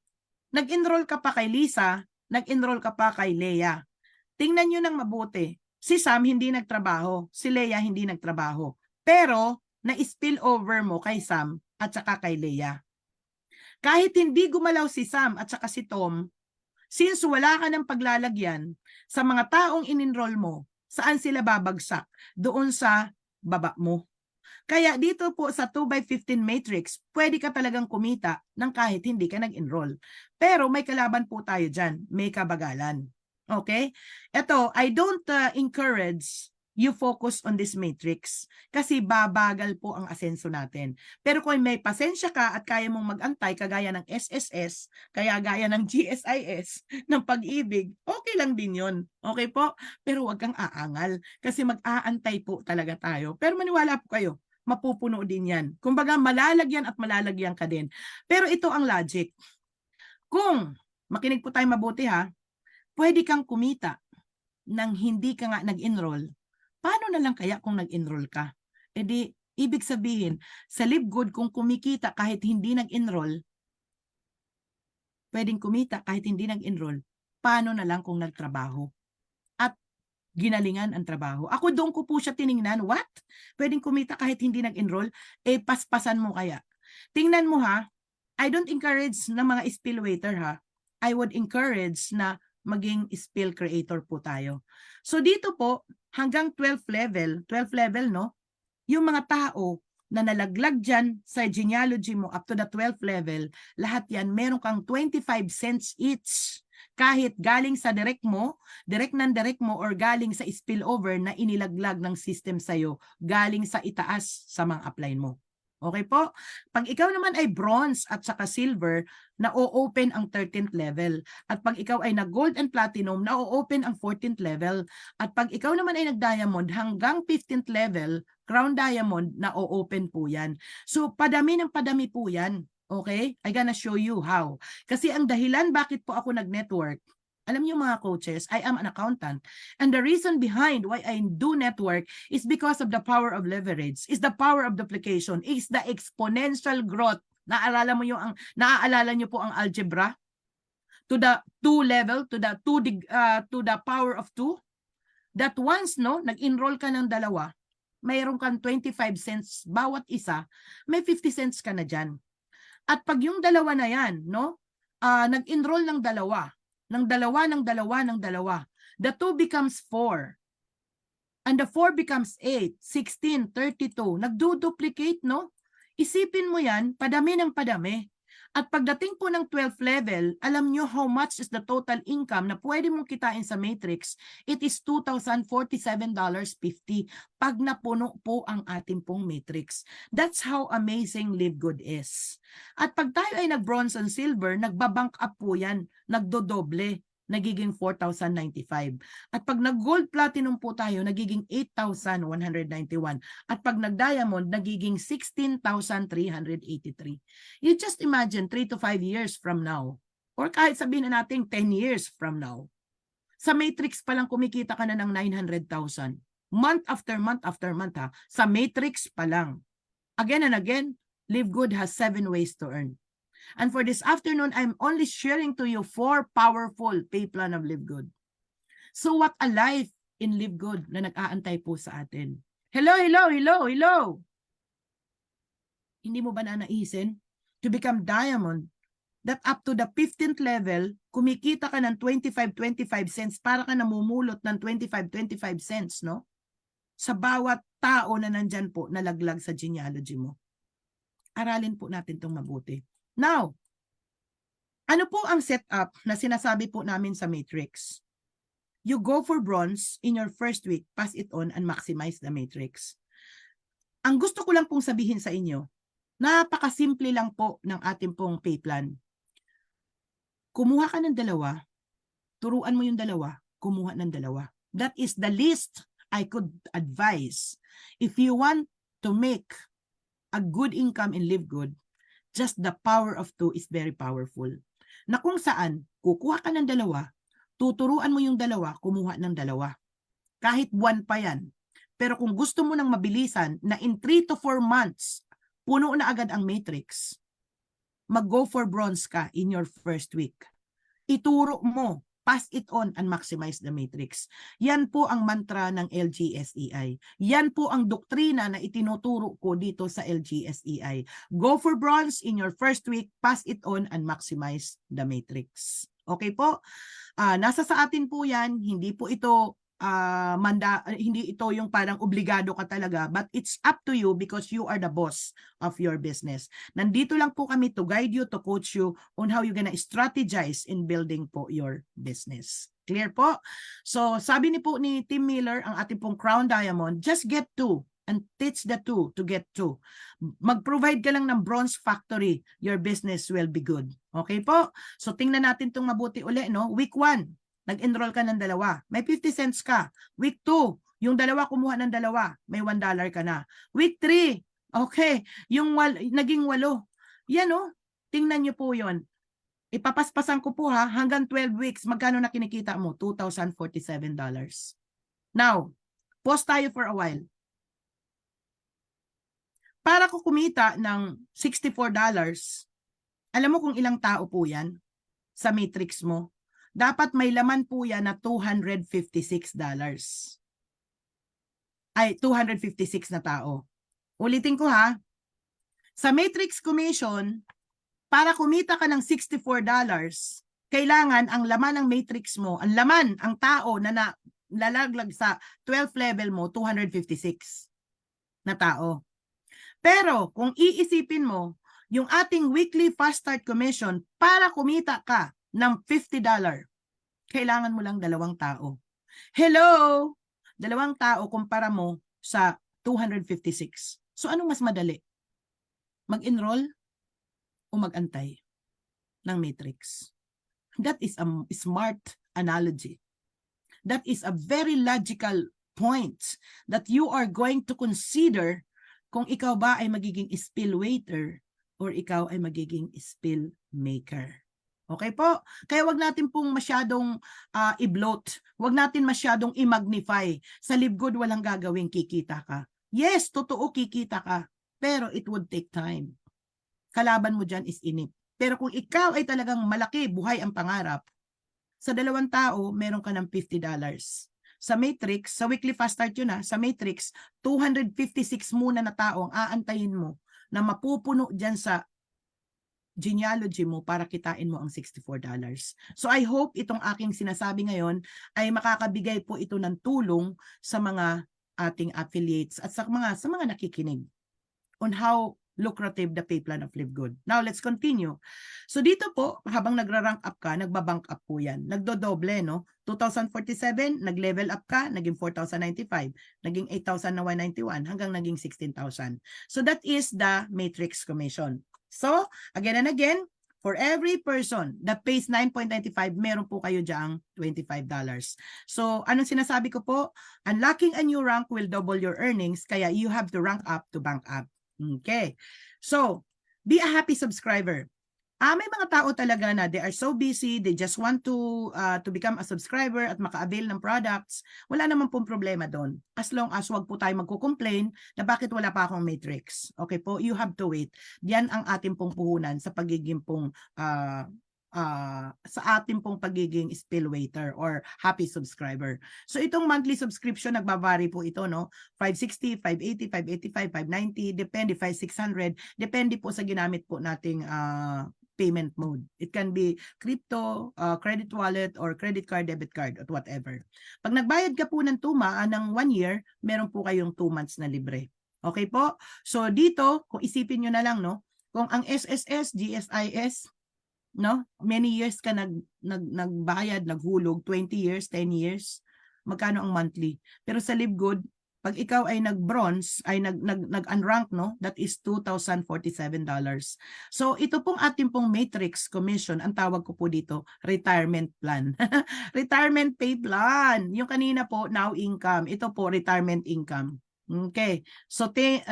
nag-enroll ka pa kay Lisa, nag-enroll ka pa kay Leia. Tingnan nyo ng mabuti. Si Sam hindi nagtrabaho, si Leia hindi nagtrabaho. Pero, na-spill over mo kay Sam at saka kay Leia. Kahit hindi gumalaw si Sam at saka si Tom, since wala ka ng paglalagyan, sa mga taong in-enroll mo, saan sila babagsak? Doon sa baba mo. Kaya dito po sa 2x15 matrix, pwede ka talagang kumita ng kahit hindi ka nag-enroll. Pero may kalaban po tayo dyan, may kabagalan. Okay? Ito, I don't encourage you focus on this matrix kasi babagal po ang asenso natin. Pero kung may pasensya ka at kaya mong mag-antay kagaya ng SSS, kaya gaya ng GSIS, ng pag-ibig, okay lang din yun. Okay po? Pero wag kang aangal kasi mag-aantay po talaga tayo. Pero maniwala po kayo, mapupuno din yan. Kumbaga malalagyan at malalagyan ka din. Pero ito ang logic. Kung, makinig po tayo mabuti ha, pwede kang kumita nang hindi ka nga nag-enroll. Paano na lang kaya kung nag-enroll ka? E di, ibig sabihin, sa LiveGood kung kumikita kahit hindi nag-enroll, pwedeng kumita kahit hindi nag-enroll, paano na lang kung nagtrabaho? At ginalingan ang trabaho. Ako doon ko po siya tiningnan, what? Pwedeng kumita kahit hindi nag-enroll? Eh, paspasan mo kaya. Tingnan mo ha, I don't encourage na mga spill waiter ha. I would encourage na maging spill creator po tayo. So dito po, hanggang 12th level no, yung mga tao na nalaglag dyan sa genealogy mo up to the 12th level, lahat yan, meron kang 25 cents each. Kahit galing sa direct mo or galing sa spillover na inilaglag ng system sa'yo, galing sa itaas sa mga upline mo. Okay po? Pag ikaw naman ay bronze at saka silver, na-open ang 13th level. At pag ikaw ay nag-gold and platinum, na-open ang 14th level. At pag ikaw naman ay nag-diamond hanggang 15th level, crown diamond, na-open po yan. So, padami ng padami po yan. Okay? I gonna show you how. Kasi ang dahilan bakit po ako nag-network, Alam niyo mga coaches, I am an accountant. And the reason behind why I do network is because of the power of leverage, is the power of duplication, is the exponential growth. Naaalala niyo po ang algebra? To the 2 level, to the power of 2. That once, no, nag-enroll ka ng dalawa, mayroon kang 25 cents bawat isa, may 50 cents ka na dyan. At pag yung dalawa na yan, no, nag-enroll ng dalawa, the 2 becomes 4. And the 4 becomes 8, 16, 32. Nagdo-duplicate, no? Isipin mo yan, padami ng padami. At pagdating po ng 12th level, alam nyo how much is the total income na pwede mong kitain sa matrix? It is $2,047.50 pag napuno po ang ating pong matrix. That's how amazing Live Good is. At pag tayo ay nag-bronze and silver, nagbabank up po yan, nagdodoble, nagiging 4,095. At pag nag-gold platinum po tayo, nagiging 8,191. At pag nag-diamond, nagiging 16,383. You just imagine 3 to 5 years from now, or kahit sabihin na natin 10 years from now, sa matrix pa lang kumikita ka na ng 900,000. Month after month after month ha, sa matrix pa lang. Again and again, Live Good has 7 ways to earn. And for this afternoon, I'm only sharing to you 4 powerful pay plan of Live Good. So what a life in Live Good na nag-aantay po sa atin. Hello. Hindi mo ba naisin to become diamond, that up to the 15th level, kumikita ka ng 25 cents para ka namumulot ng 25 cents, no? Sa bawat tao na nandyan po, nalaglag sa genealogy mo. Aralin po natin itong mabuti. Now, ano po ang setup na sinasabi po namin sa matrix? You go for bronze in your first week, pass it on and maximize the matrix. Ang gusto ko lang pong sabihin sa inyo, napakasimple lang po ng ating pong pay plan. Kumuha ka ng dalawa, turuan mo yung dalawa, kumuha ng dalawa. That is the least I could advise. If you want to make a good income and live good, just the power of 2 is very powerful. Na kung saan, kukuha ka ng dalawa, tuturuan mo yung dalawa, kumuha ng dalawa. Kahit buwan pa yan. Pero kung gusto mo ng mabilisan, na in 3 to 4 months, puno na agad ang matrix, mag-go for bronze ka in your first week. Ituro mo, pass it on and maximize the matrix. Yan po ang mantra ng LGSEI. Yan po ang doktrina na itinuturo ko dito sa LGSEI. Go for bronze in your first week, pass it on and maximize the matrix. Okay po? Nasa sa atin po yan, hindi po ito hindi ito yung parang obligado ka talaga, but it's up to you because you are the boss of your business. Nandito lang po kami to guide you, to coach you on how you're gonna strategize in building po your business. Clear po? So sabi ni Tim Miller, ang ating pong Crown Diamond, just get 2 and teach the 2 to get 2. Mag-provide ka lang ng bronze factory, your business will be good. Okay po? So tingnan natin itong mabuti uli, no? Week 1, nag-enroll ka ng dalawa, may 50 cents ka. Week 2, yung dalawa kumuha ng dalawa, may $1 ka na. Week 3, okay, yung naging 8. Yan o, tingnan nyo po yon. Ipapaspasan ko po ha, hanggang 12 weeks, magkano na kinikita mo? $2,047. Now, pause tayo for a while. Para ko kumita ng $64, alam mo kung ilang tao po yan sa matrix mo? Dapat may laman po yan na $256. Ay, 256 na tao. Ulitin ko ha. Sa matrix commission, para kumita ka ng $64, kailangan ang laman ng matrix mo, ang tao na nalalaglag sa 12th level mo, 256 na tao. Pero kung iisipin mo, yung ating weekly fast start commission, para kumita ka ng $50, kailangan mo lang 2 tao. Hello! 2 tao kumpara mo sa 256. So anong mas madali? Mag-enroll o mag-antay ng matrix? That is a smart analogy. That is a very logical point that you are going to consider kung ikaw ba ay magiging spill waiter or ikaw ay magiging spill maker. Okay po? Kaya wag natin pong masyadong i-bloat. Wag natin masyadong i-magnify. Sa Live Good walang gagawing kikita ka. Yes, totoo kikita ka. Pero it would take time. Kalaban mo dyan is inip. Pero kung ikaw ay talagang malaki, buhay ang pangarap, sa 2 tao, meron ka ng $50. Sa Matrix, sa weekly fast start yun sa Matrix, 256 muna na tao ang aantayin mo na mapupuno dyan sa genealogy mo para kitain mo ang $64. So I hope itong aking sinasabi ngayon ay makakabigay po ito ng tulong sa mga ating affiliates at sa mga nakikinig on how lucrative the pay plan of Live Good. Now, let's continue. So dito po, habang nagra-rank up ka, nagbabank up po yan. Nagdodoble, no? 2,047, nag-level up ka, naging 4,095, naging 8,191, hanggang naging 16,000. So that is the matrix commission. So, again and again, for every person that pays 9.95, meron po kayo diyang $25. So, anong sinasabi ko po? Unlocking a new rank will double your earnings, kaya you have to rank up to bank up. Okay. So, be a happy subscriber. May mga tao talaga na they are so busy, they just want to become a subscriber at maka-avail ng products. Wala naman pong problema doon. As long as wag po tayo magko-complain na bakit wala pa akong matrix. Okay po, you have to wait. Diyan ang ating pong puhunan sa pagiging pong sa ating pong pagiging spill waiter or happy subscriber. So itong monthly subscription, nagbabari po ito, no? 560, 580, 585, 590, depende, 5,600, depende po sa ginamit po nating payment mode. It can be crypto, credit wallet, or credit card, debit card, or whatever. Pag nagbayad ka po ng ng 1 year, meron po kayong 2 months na libre. Okay po? So dito, kung isipin nyo na lang, no? Kung ang SSS, GSIS, no? Many years ka nagbayad, naghulog, 20 years, 10 years, magkano ang monthly? Pero sa Live Good, pag ikaw ay nag-bronze, ay nag-unrank, no? That is $2,047. So, ito pong ating pong matrix commission, ang tawag ko po dito, retirement plan. Retirement pay plan. Yung kanina po, now income. Ito po, retirement income. Okay. So, think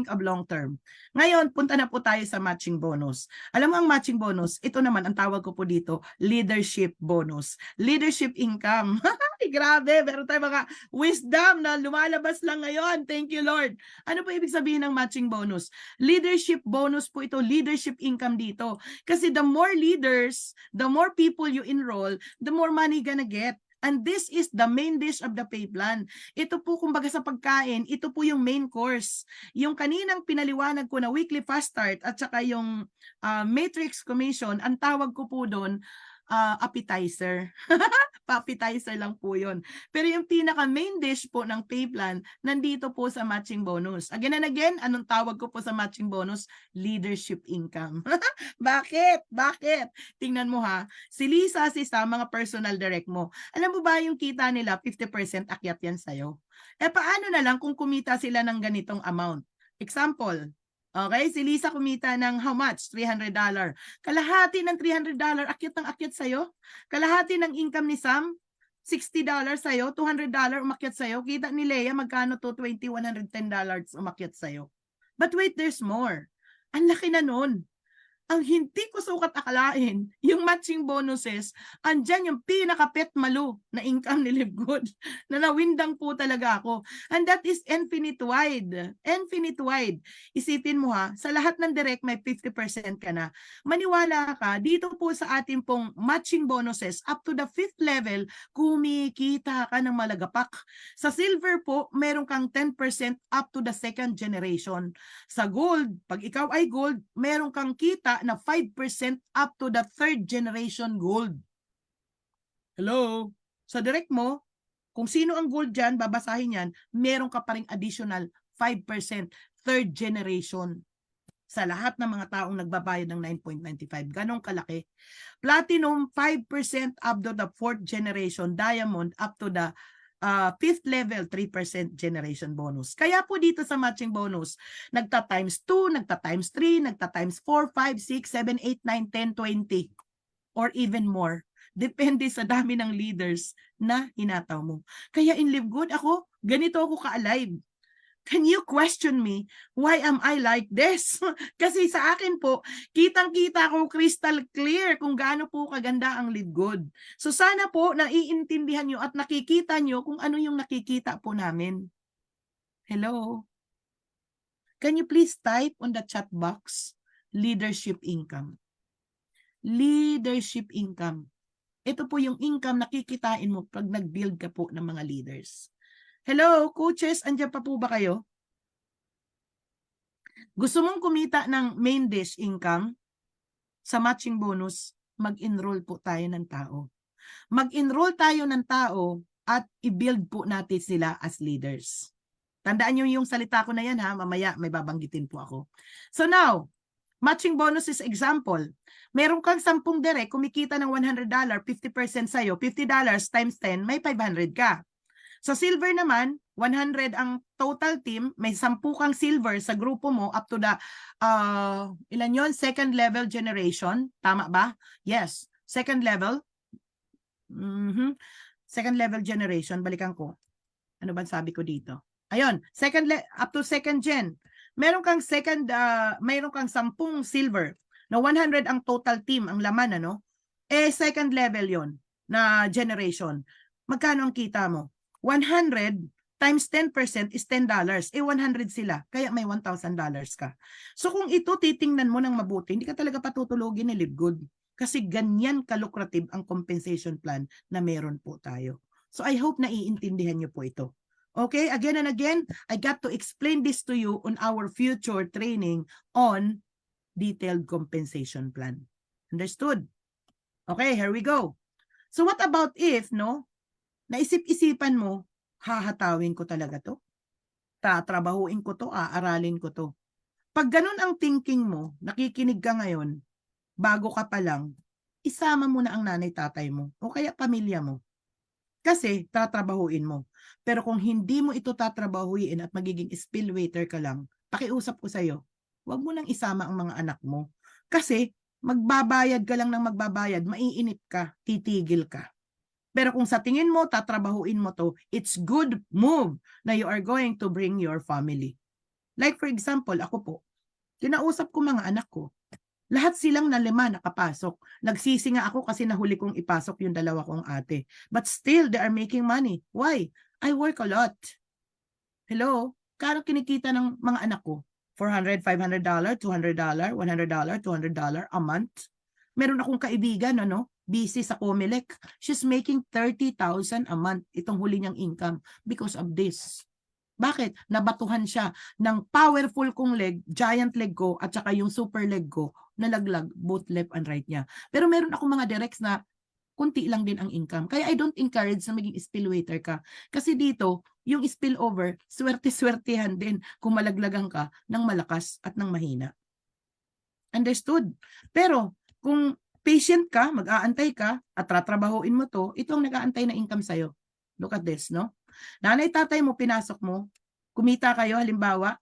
of long term. Ngayon, punta na po tayo sa matching bonus. Alam mo ang matching bonus, ito naman, ang tawag ko po dito, leadership bonus. Leadership income. Ay, grabe, meron tayo mga wisdom na lumalabas lang ngayon. Thank you, Lord. Ano po ibig sabihin ng matching bonus? Leadership bonus po ito, leadership income dito. Kasi the more leaders, the more people you enroll, the more money gonna get. And this is the main dish of the pay plan. Ito po, kumbaga sa pagkain, ito po yung main course. Yung kaninang pinaliwanag ko na weekly fast start at saka yung matrix commission, ang tawag ko po doon, appetizer. Pa-appetizer lang po yun. Pero yung pinaka main dish po ng pay plan, nandito po sa matching bonus. Again and again, anong tawag ko po sa matching bonus? Leadership income. Bakit? Bakit? Tingnan mo ha. Si Lisa, si Sam, mga personal direct mo. Alam mo ba yung kita nila, 50% akyat yan sa'yo? Paano na lang kung kumita sila ng ganitong amount? Example, okay, si Lisa kumita ng how much? $300. Kalahati ng $300, akyat ng akyat sa'yo. Kalahati ng income ni Sam, $60 sa'yo, $200 umakyat sa'yo. Kita ni Leia, magkano to? $110 umakyat sa'yo. But wait, there's more. Ang laki na nun. Ang hindi ko sukat akalain, yung matching bonuses, andyan yung pinaka-pet malu na income ni Live Good, na nawindang po talaga ako. And that is infinite wide. Infinite wide. Isipin mo ha, sa lahat ng direct may 50% ka na. Maniwala ka, dito po sa ating pong matching bonuses, up to the 5th level, kumikita ka ng malagapak. Sa silver po, meron kang 10% up to the 2nd generation. Sa gold, pag ikaw ay gold, meron kang kita na 5% up to the 3rd generation gold. Hello? Sa direct mo, kung sino ang gold dyan, babasahin yan, meron ka pa rin additional 5% 3rd generation. Sa lahat ng mga taong nagbabayad ng 9.95. Ganong kalaki. Platinum, 5% up to the 4th generation. Diamond, up to the 5th level, 3% generation bonus. Kaya po dito sa matching bonus, nagta-times 2, nagta-times 3, nagta-times 4, 5, 6, 7, 8, 9, 10, 20, or even more. Depende sa dami ng leaders na hinataw mo. Kaya in Live Good, ganito ako ka-alive. Can you question me? Why am I like this? Kasi sa akin po, kitang-kita ko crystal clear kung gaano po kaganda ang Live Good. So sana po naiintindihan nyo at nakikita nyo kung ano yung nakikita po namin. Hello? Can you please type on the chat box, leadership income? Leadership income. Ito po yung income na kikitain mo pag nag-build ka po ng mga leaders. Hello, coaches, andyan pa po ba kayo? Gusto mong kumita ng main dish income? Sa matching bonus, mag-enroll po tayo ng tao. Mag-enroll tayo ng tao at i-build po natin sila as leaders. Tandaan nyo yung salita ko na yan ha, mamaya may babanggitin po ako. So now, matching bonus is example. Meron kang 10 direct, kumikita ng $100, 50% sa'yo, $50 times 10, may 500 ka. Sa silver naman, 100 ang total team, may 10 kang silver sa grupo mo up to the, ilan yon, second level generation. Tama ba? Yes. Second level. Second level generation. Balikan ko. Ano ba sabi ko dito? Ayun, up to second gen. Meron kang mayroon kang 10 silver na 100 ang total team, ang laman, ano? Second level yon na generation. Magkano ang kita mo? 100 times 10% is $10. 100 sila. Kaya may $1,000 ka. So kung ito titingnan mo ng mabuti, hindi ka talaga patutulugin ni Live Good. Kasi ganyan ka-lucrative ang compensation plan na meron po tayo. So I hope naiintindihan nyo po ito. Okay, again and again, I got to explain this to you on our future training on detailed compensation plan. Understood? Okay, here we go. So what about if, no, naisip-isipan mo, hahatawin ko talaga to? Tatrabahuin ko to, aaralin ko to. Pag ganun ang thinking mo, nakikinig ka ngayon, bago ka pa lang, isama mo na ang nanay-tatay mo o kaya pamilya mo. Kasi tatrabahuin mo. Pero kung hindi mo ito tatrabahuin at magiging spill waiter ka lang, pakiusap ko sa'yo, huwag mo nang isama ang mga anak mo. Kasi magbabayad ka lang ng magbabayad, maiinip ka, titigil ka. Pero kung sa tingin mo, tatrabahuin mo to, it's good move na you are going to bring your family. Like for example, ako po, kinausap ko mga anak ko. Lahat silang na 5 nakapasok. Nagsisi nga ako kasi nahuli kong ipasok yung 2 kong ate. But still, they are making money. Why? I work a lot. Hello? Kano kinikita ng mga anak ko? $400, $500, $200, $100, $200 a month? Meron akong kaibigan, ano? Busy sa Comelec. She's making 30,000 a month itong huli niyang income because of this. Bakit? Nabatuhan siya ng powerful kong leg, giant leg ko, at saka yung super leg ko, nalaglag both left and right niya. Pero meron akong mga directs na kunti lang din ang income. Kaya I don't encourage na maging spill waiter ka. Kasi dito, yung spillover, swerte-swertehan din kung malaglagan ka ng malakas at ng mahina. Understood? Pero kung patient ka, mag-aantay ka, at tatrabahuin mo to, ito ang nag-aantay na income sa'yo. Look at this, no? Nanay, tatay mo, pinasok mo, kumita kayo, halimbawa,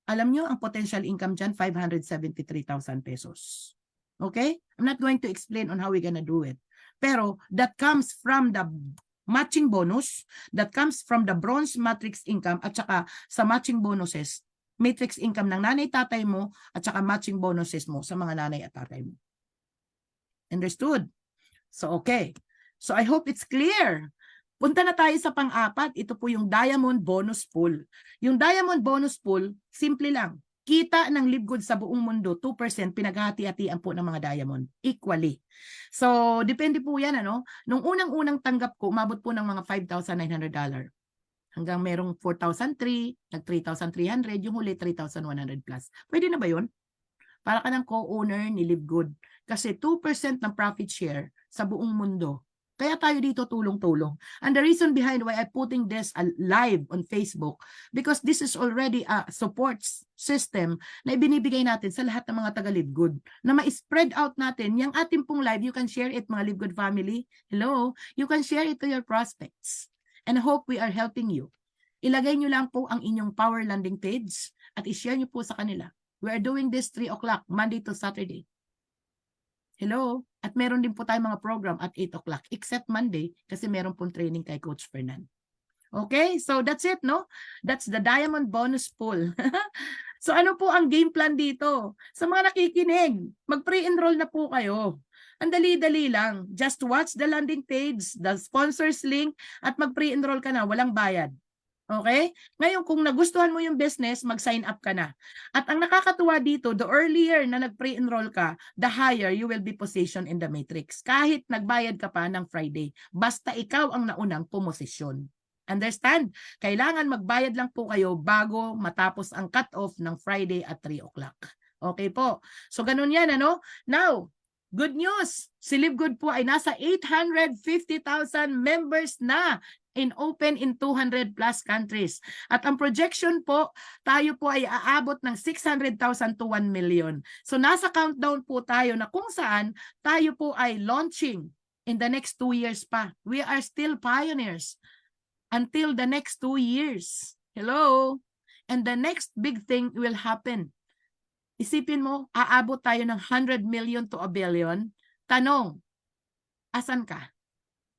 alam nyo, ang potential income dyan, 573,000 pesos. Okay? I'm not going to explain on how we're gonna do it. Pero, that comes from the matching bonus, that comes from the bronze matrix income, at saka sa matching bonuses, matrix income ng nanay, tatay mo, at saka matching bonuses mo sa mga nanay at tatay mo. Understood? So, okay. So, I hope it's clear. Punta na tayo sa pang-4. Ito po yung Diamond Bonus Pool. Yung Diamond Bonus Pool, simple lang. Kita ng Live Good sa buong mundo, 2% pinaghati-hatian po ng mga diamond. Equally. So, depende po yan, ano? Nung unang-unang tanggap ko, umabot po ng mga $5,900. Hanggang merong 4,003, nag-3,300, yung huli 3,100 plus. Pwede na ba yun? Para ka ng co-owner ni Live Good. Kasi 2% ng profit share sa buong mundo. Kaya tayo dito tulong-tulong. And the reason behind why I'm putting this live on Facebook, because this is already a support system na ibinibigay natin sa lahat ng mga taga-Live Good. Na ma-spread out natin, yung ating pong live, you can share it, mga Live Good family. Hello? You can share it to your prospects. And I hope we are helping you. Ilagay nyo lang po ang inyong Power Landing page at i-share nyo po sa kanila. We are doing this 3 o'clock, Monday to Saturday. Hello? At meron din po tayong mga program at 8 o'clock, except Monday, kasi meron pong training kay Coach Fernan. Okay, so that's it, no? That's the diamond bonus pool. So ano po ang game plan dito? Sa mga nakikinig, mag-pre-enroll na po kayo. Ang dali-dali lang. Just watch the landing page, the sponsors link, at mag-pre-enroll ka na, walang bayad. Okay? Ngayon, kung nagustuhan mo yung business, mag-sign up ka na. At ang nakakatuwa dito, the earlier na nag-pre-enroll ka, the higher you will be positioned in the matrix. Kahit nagbayad ka pa ng Friday. Basta ikaw ang naunang pumosisyon. Understand? Kailangan magbayad lang po kayo bago matapos ang cut-off ng Friday at 3 o'clock. Okay po. So, ganun yan, ano? Now, good news! Si LiveGood po ay nasa 850,000 members na in open in 200 plus countries. At ang projection po, tayo po ay aabot ng 600,000 to 1 million. So nasa countdown po tayo na kung saan tayo po ay launching in the next 2 years pa. We are still pioneers until the next 2 years. Hello? And the next big thing will happen. Isipin mo, aabot tayo ng 100 million to a billion. Tanong, asan ka?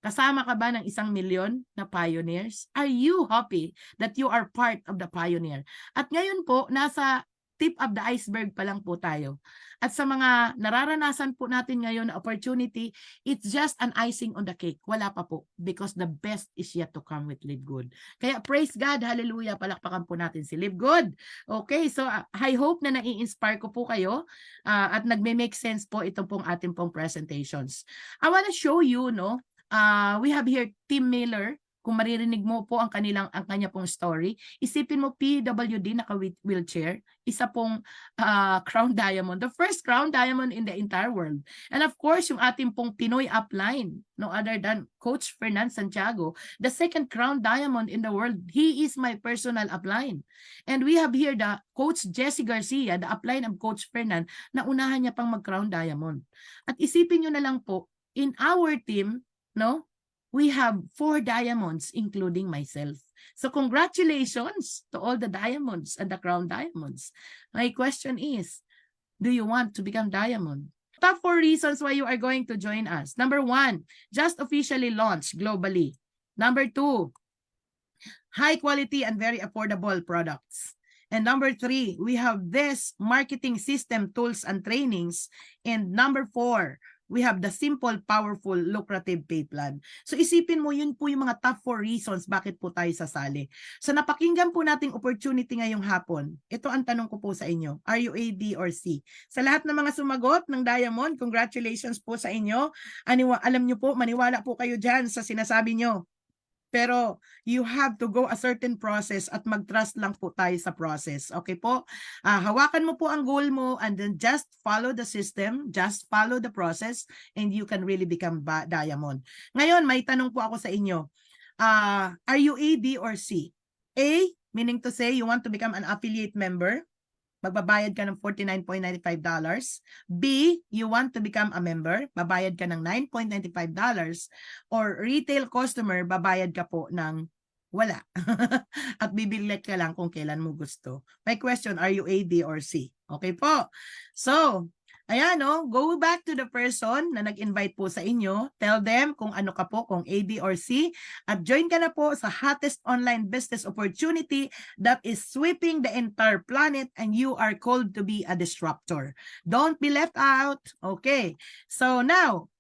Kasama ka ba ng 1 million na pioneers? Are you happy that you are part of the pioneer? At ngayon po, nasa tip of the iceberg pa lang po tayo. At sa mga nararanasan po natin ngayon na opportunity, it's just an icing on the cake. Wala pa po because the best is yet to come with Live Good. Kaya praise God, hallelujah, palakpakan po natin si Live Good. Okay, so I hope na nai-inspire ko po kayo at nagme-make sense po itong pong ating pong presentations. I want to show you, no, we have here Tim Miller. Kung maririnig mo po ang kanya pong story, isipin mo PWD naka-wheelchair, isa pong crown diamond, the first crown diamond in the entire world. And of course, yung ating pong Pinoy upline, no other than Coach Fernan Santiago, the second crown diamond in the world. He is my personal upline. And we have here the Coach Jessie Garcia, the upline of Coach Fernan, na unahan niya pang mag-crown diamond. At isipin nyo na lang po, in our team, no, we have 4 diamonds, including myself. So congratulations to all the diamonds and the crown diamonds. My question is, do you want to become diamond? Top 4 reasons why you are going to join us. Number 1, just officially launched globally. Number 2, high quality and very affordable products. And number 3, we have this marketing system, tools, and trainings. And number 4, we have the simple, powerful, lucrative pay plan. So isipin mo, yun po yung mga top 4 reasons bakit po tayo sasali. So napakinggan po nating opportunity ngayong hapon. Ito ang tanong ko po sa inyo. Are you A, B, or C? Sa lahat ng mga sumagot ng Diamond, congratulations po sa inyo. Alam nyo po, maniwala po kayo dyan sa sinasabi nyo. Pero you have to go a certain process at mag-trust lang po tayo sa process. Okay po? Hawakan mo po ang goal mo and then just follow the system, just follow the process, and you can really become diamond. Ngayon, may tanong po ako sa inyo. Are you A, B, or C? A, meaning to say you want to become an affiliate member. Magbabayad ka ng $49.95. B, you want to become a member, babayad ka ng $9.95. Or retail customer, babayad ka po ng wala. At bibilit ka lang kung kailan mo gusto. My question, are you A, B, or C? Okay po. So, ayan, no, go back to the person na nag-invite po sa inyo. Tell them kung ano ka po, kung A, B, or C. At join ka na po sa hottest online business opportunity that is sweeping the entire planet, and you are called to be a disruptor. Don't be left out. Okay. So now,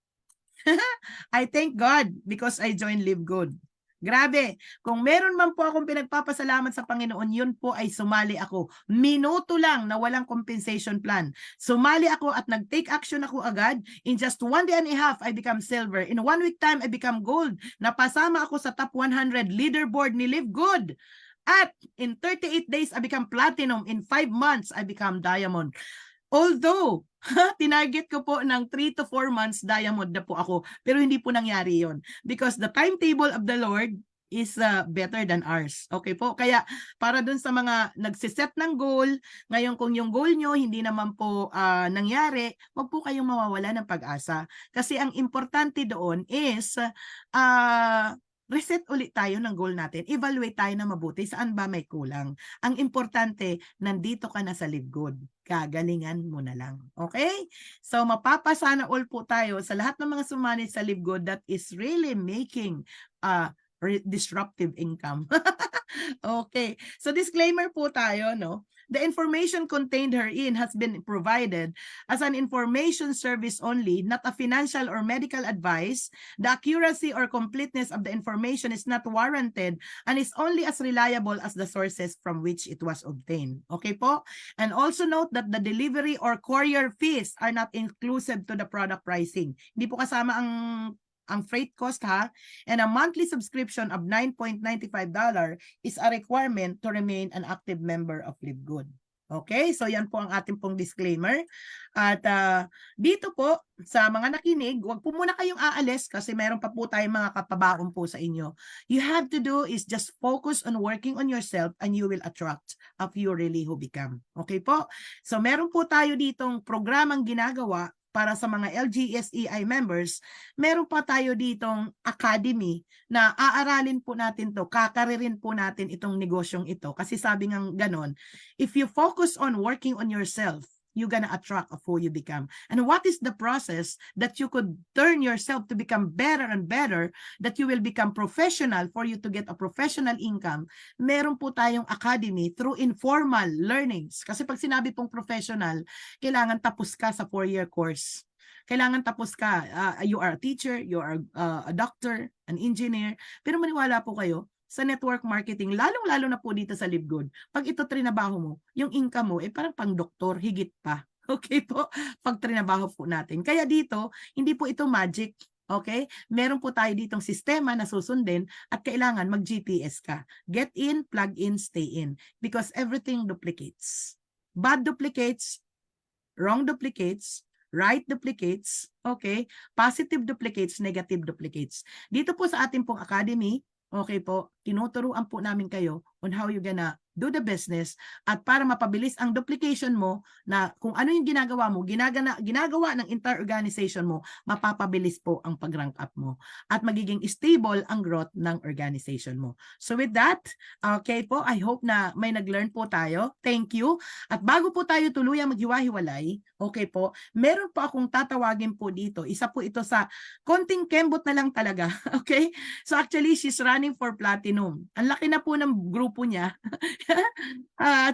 I thank God because I joined Live Good. Grabe, kung meron man po akong pinagpapasalamat sa Panginoon, yun po ay sumali ako. Minuto lang na walang compensation plan. Sumali ako at nag-take action ako agad. In just 1 day and a half, I become silver. In 1 week time, I become gold. Napasama ako sa top 100 leaderboard ni Live Good. At in 38 days, I become platinum. In 5 months, I become diamond. Although, tinarget ko po ng 3 to 4 months diamond na po ako. Pero hindi po nangyari yon because the timetable of the Lord is better than ours. Okay po? Kaya para dun sa mga nagsiset ng goal, ngayon kung yung goal nyo hindi naman po nangyari, wag po kayong mawawala ng pag-asa. Kasi ang importante doon is reset ulit tayo ng goal natin. Evaluate tayo na mabuti. Saan ba may kulang? Ang importante, nandito ka na sa Live Good. Gagalingan mo na lang. Okay? So, mapapasana all po tayo sa lahat ng mga sumali sa Live Good that is really making disruptive income. Okay. So disclaimer po tayo, no? The information contained herein has been provided as an information service only, not a financial or medical advice. The accuracy or completeness of the information is not warranted and is only as reliable as the sources from which it was obtained. Okay po? And also note that the delivery or courier fees are not inclusive to the product pricing. Hindi po kasama ang freight cost ha, and a monthly subscription of $9.95 is a requirement to remain an active member of LiveGood. Okay, so yan po ang ating pong disclaimer. At dito po, sa mga nakinig, huwag po muna kayong aalis kasi meron pa po tayong mga kapabaon po sa inyo. You have to do is just focus on working on yourself and you will attract a few really who become. Okay po? So meron po tayo ditong programang ginagawa para sa mga LGSEI members. Meron pa tayo ditong academy na aaralin po natin to, kakaririn po natin itong negosyong ito. Kasi sabi nga ganon, if you focus on working on yourself, you're gonna attract of who you become. And what is the process that you could turn yourself to become better and better, that you will become professional for you to get a professional income? Meron po tayong academy through informal learnings. Kasi pag sinabi pong professional, kailangan tapos ka sa 4-year course. Kailangan tapos ka, you are a teacher, you are a doctor, an engineer. Pero maniwala po kayo, sa network marketing, lalong-lalo na po dito sa LiveGood, pag ito trinabaho mo, yung income mo, parang pang doktor, higit pa. Okay po? Pag trinabaho po natin. Kaya dito, hindi po ito magic. Okay? Meron po tayo ditong sistema na susundin at kailangan mag-GPS ka. Get in, plug in, stay in. Because everything duplicates. Bad duplicates, wrong duplicates, right duplicates, okay? Positive duplicates, negative duplicates. Dito po sa ating pong academy, okay po, tinuturuan po namin kayo on how you gonna do the business at para mapabilis ang duplication mo na kung ano yung ginagawa mo, ginagawa ng entire organization mo, mapapabilis po ang pag-rank up mo at magiging stable ang growth ng organization mo. So with that, okay po, I hope na may nag-learn po tayo. Thank you. At bago po tayo tuluyang maghiwa-hiwalay, okay po, meron po akong tatawagin po dito. Isa po ito sa konting kembot na lang talaga. Okay? So actually, she's running for platinum. Ang laki na po ng grupo niya.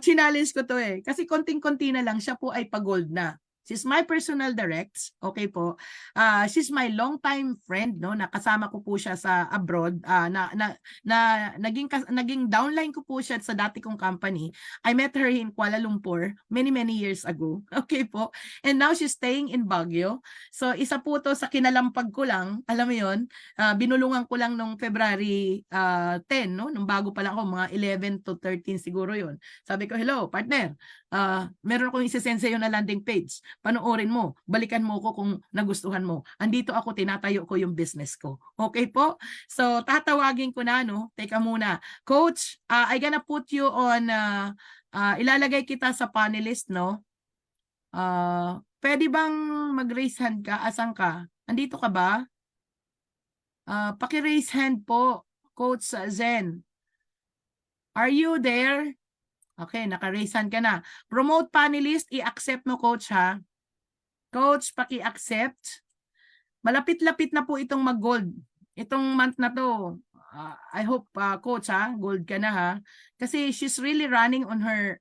Challenge ko to kasi konting-konti na lang siya po ay pag-gold na. She's my personal direct, okay po. She's my long-time friend, no, nakasama ko po siya sa abroad, naging downline ko po siya sa dati kong company. I met her in Kuala Lumpur many years ago. Okay po. And now she's staying in Baguio. So isa po to sa kinalampag ko lang, alam mo 'yon, binulungan ko lang nung February 10, no, nung bago pa lang ako, mga 11 to 13 siguro 'yon. Sabi ko, "Hello, partner. Meron akong isi-send sa iyo na landing page. Panoorin mo, balikan mo ko kung nagustuhan mo. Andito ako, tinatayo ko yung business ko." Okay po? So, tatawagin ko na, no? Teka muna. Coach, I gonna put you on, ilalagay kita sa panelist, no? Pwede bang mag-raise hand ka? Asan ka? Andito ka ba? Paki-raise hand po, Coach Zen. Are you there? Okay, naka-raise hand ka na. Promote panelist, i-accept mo, Coach, ha? Coach, paki-accept. Malapit-lapit na po itong mag-gold. Itong month na to. I hope, Coach, ha? Gold ka na, ha? Kasi she's really running on her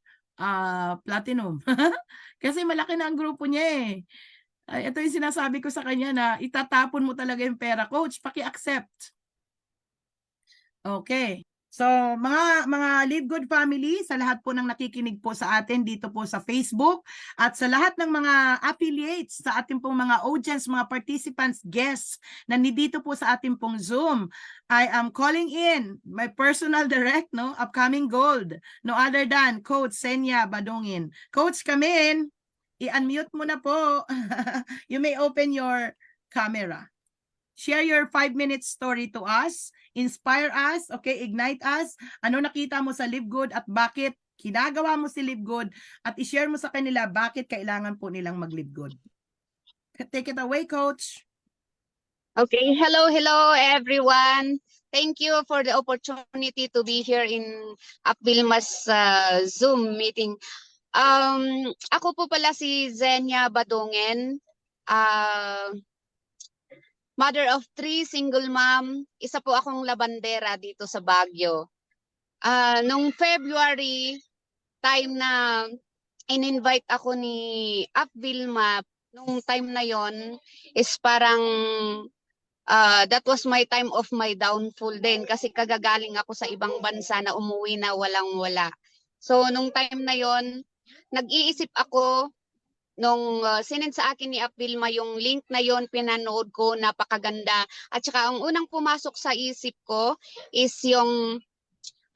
platinum. Kasi malaki na ang grupo niya, eh. Ito yung sinasabi ko sa kanya na itatapon mo talaga yung pera. Coach, paki-accept. Okay. So, mga LiveGood family, sa lahat po ng nakikinig po sa atin dito po sa Facebook at sa lahat ng mga affiliates, sa ating pong mga audience, mga participants, guests na nandito po sa ating pong Zoom, I am calling in my personal direct, no, upcoming gold, no other than Coach Senya Badungin. Coach, come in. I-unmute mo na po. You may open your camera. Share your 5-minute story to us. Inspire us, okay? Ignite us. Ano nakita mo sa LiveGood at bakit ginagawa mo si LiveGood at i-share mo sa kanila bakit kailangan po nilang mag-LiveGood. Take it away, Coach. Okay, hello everyone. Thank you for the opportunity to be here in Apbilmas Zoom meeting. Ako po pala si Zenya Badungen. mother of 3, single mom. Isa po akong labandera dito sa Baguio. Nung February, time na in-invite ako ni Vilma, nung time na yon is parang that was my time of my downfall din kasi kagagaling ako sa ibang bansa na umuwi na walang-wala. So nung time na yon, nag-iisip ako nung sinend sa akin ni Vilma yung link na yon, pinanood ko, napakaganda. At saka ang unang pumasok sa isip ko is yung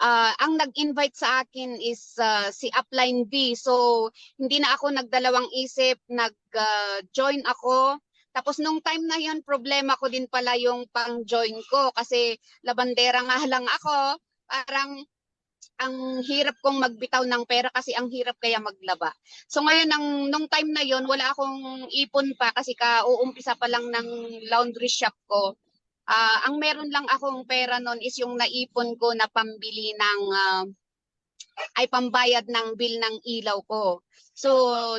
ang nag-invite sa akin is si Upline B. So hindi na ako nagdalawang isip, nag-join ako. Tapos nung time na yon, problema ko din pala yung pang-join ko kasi labandera nga lang ako. Parang ang hirap kong magbitaw ng pera kasi ang hirap kaya maglaba. So ngayon nung time na yon, wala akong ipon pa kasi kauumpisa pa lang ng laundry shop ko. Ang meron lang akong pera noon is yung naipon ko na pambili ng pambayad ng bill ng ilaw ko. So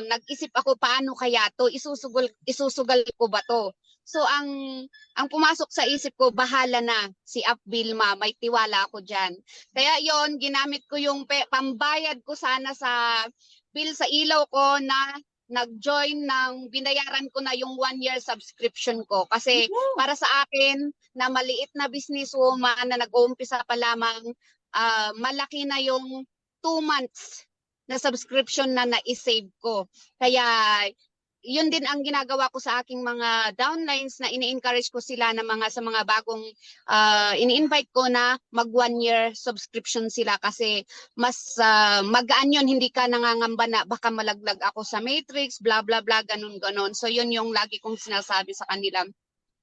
nag-isip ako paano kaya to, isusugal ko ba to? So ang pumasok sa isip ko, bahala na si Vilma, may tiwala ako diyan. Kaya yon, ginamit ko yung pambayad ko sana sa bill sa ilaw ko na nag-join ng binayaran ko na yung 1-year subscription ko kasi para sa akin na maliit na businesswoman na nag-uumpisa pa lamang, malaki na yung 2 months na subscription na na-save ko. Kaya yun din ang ginagawa ko sa aking mga downlines na ini-encourage ko sila na sa mga bagong ini-invite ko na mag 1-year subscription sila kasi mas magaan yun, hindi ka nangangamba na baka malaglag ako sa matrix, blah blah blah, ganun. So yun yung lagi kong sinasabi sa kanila.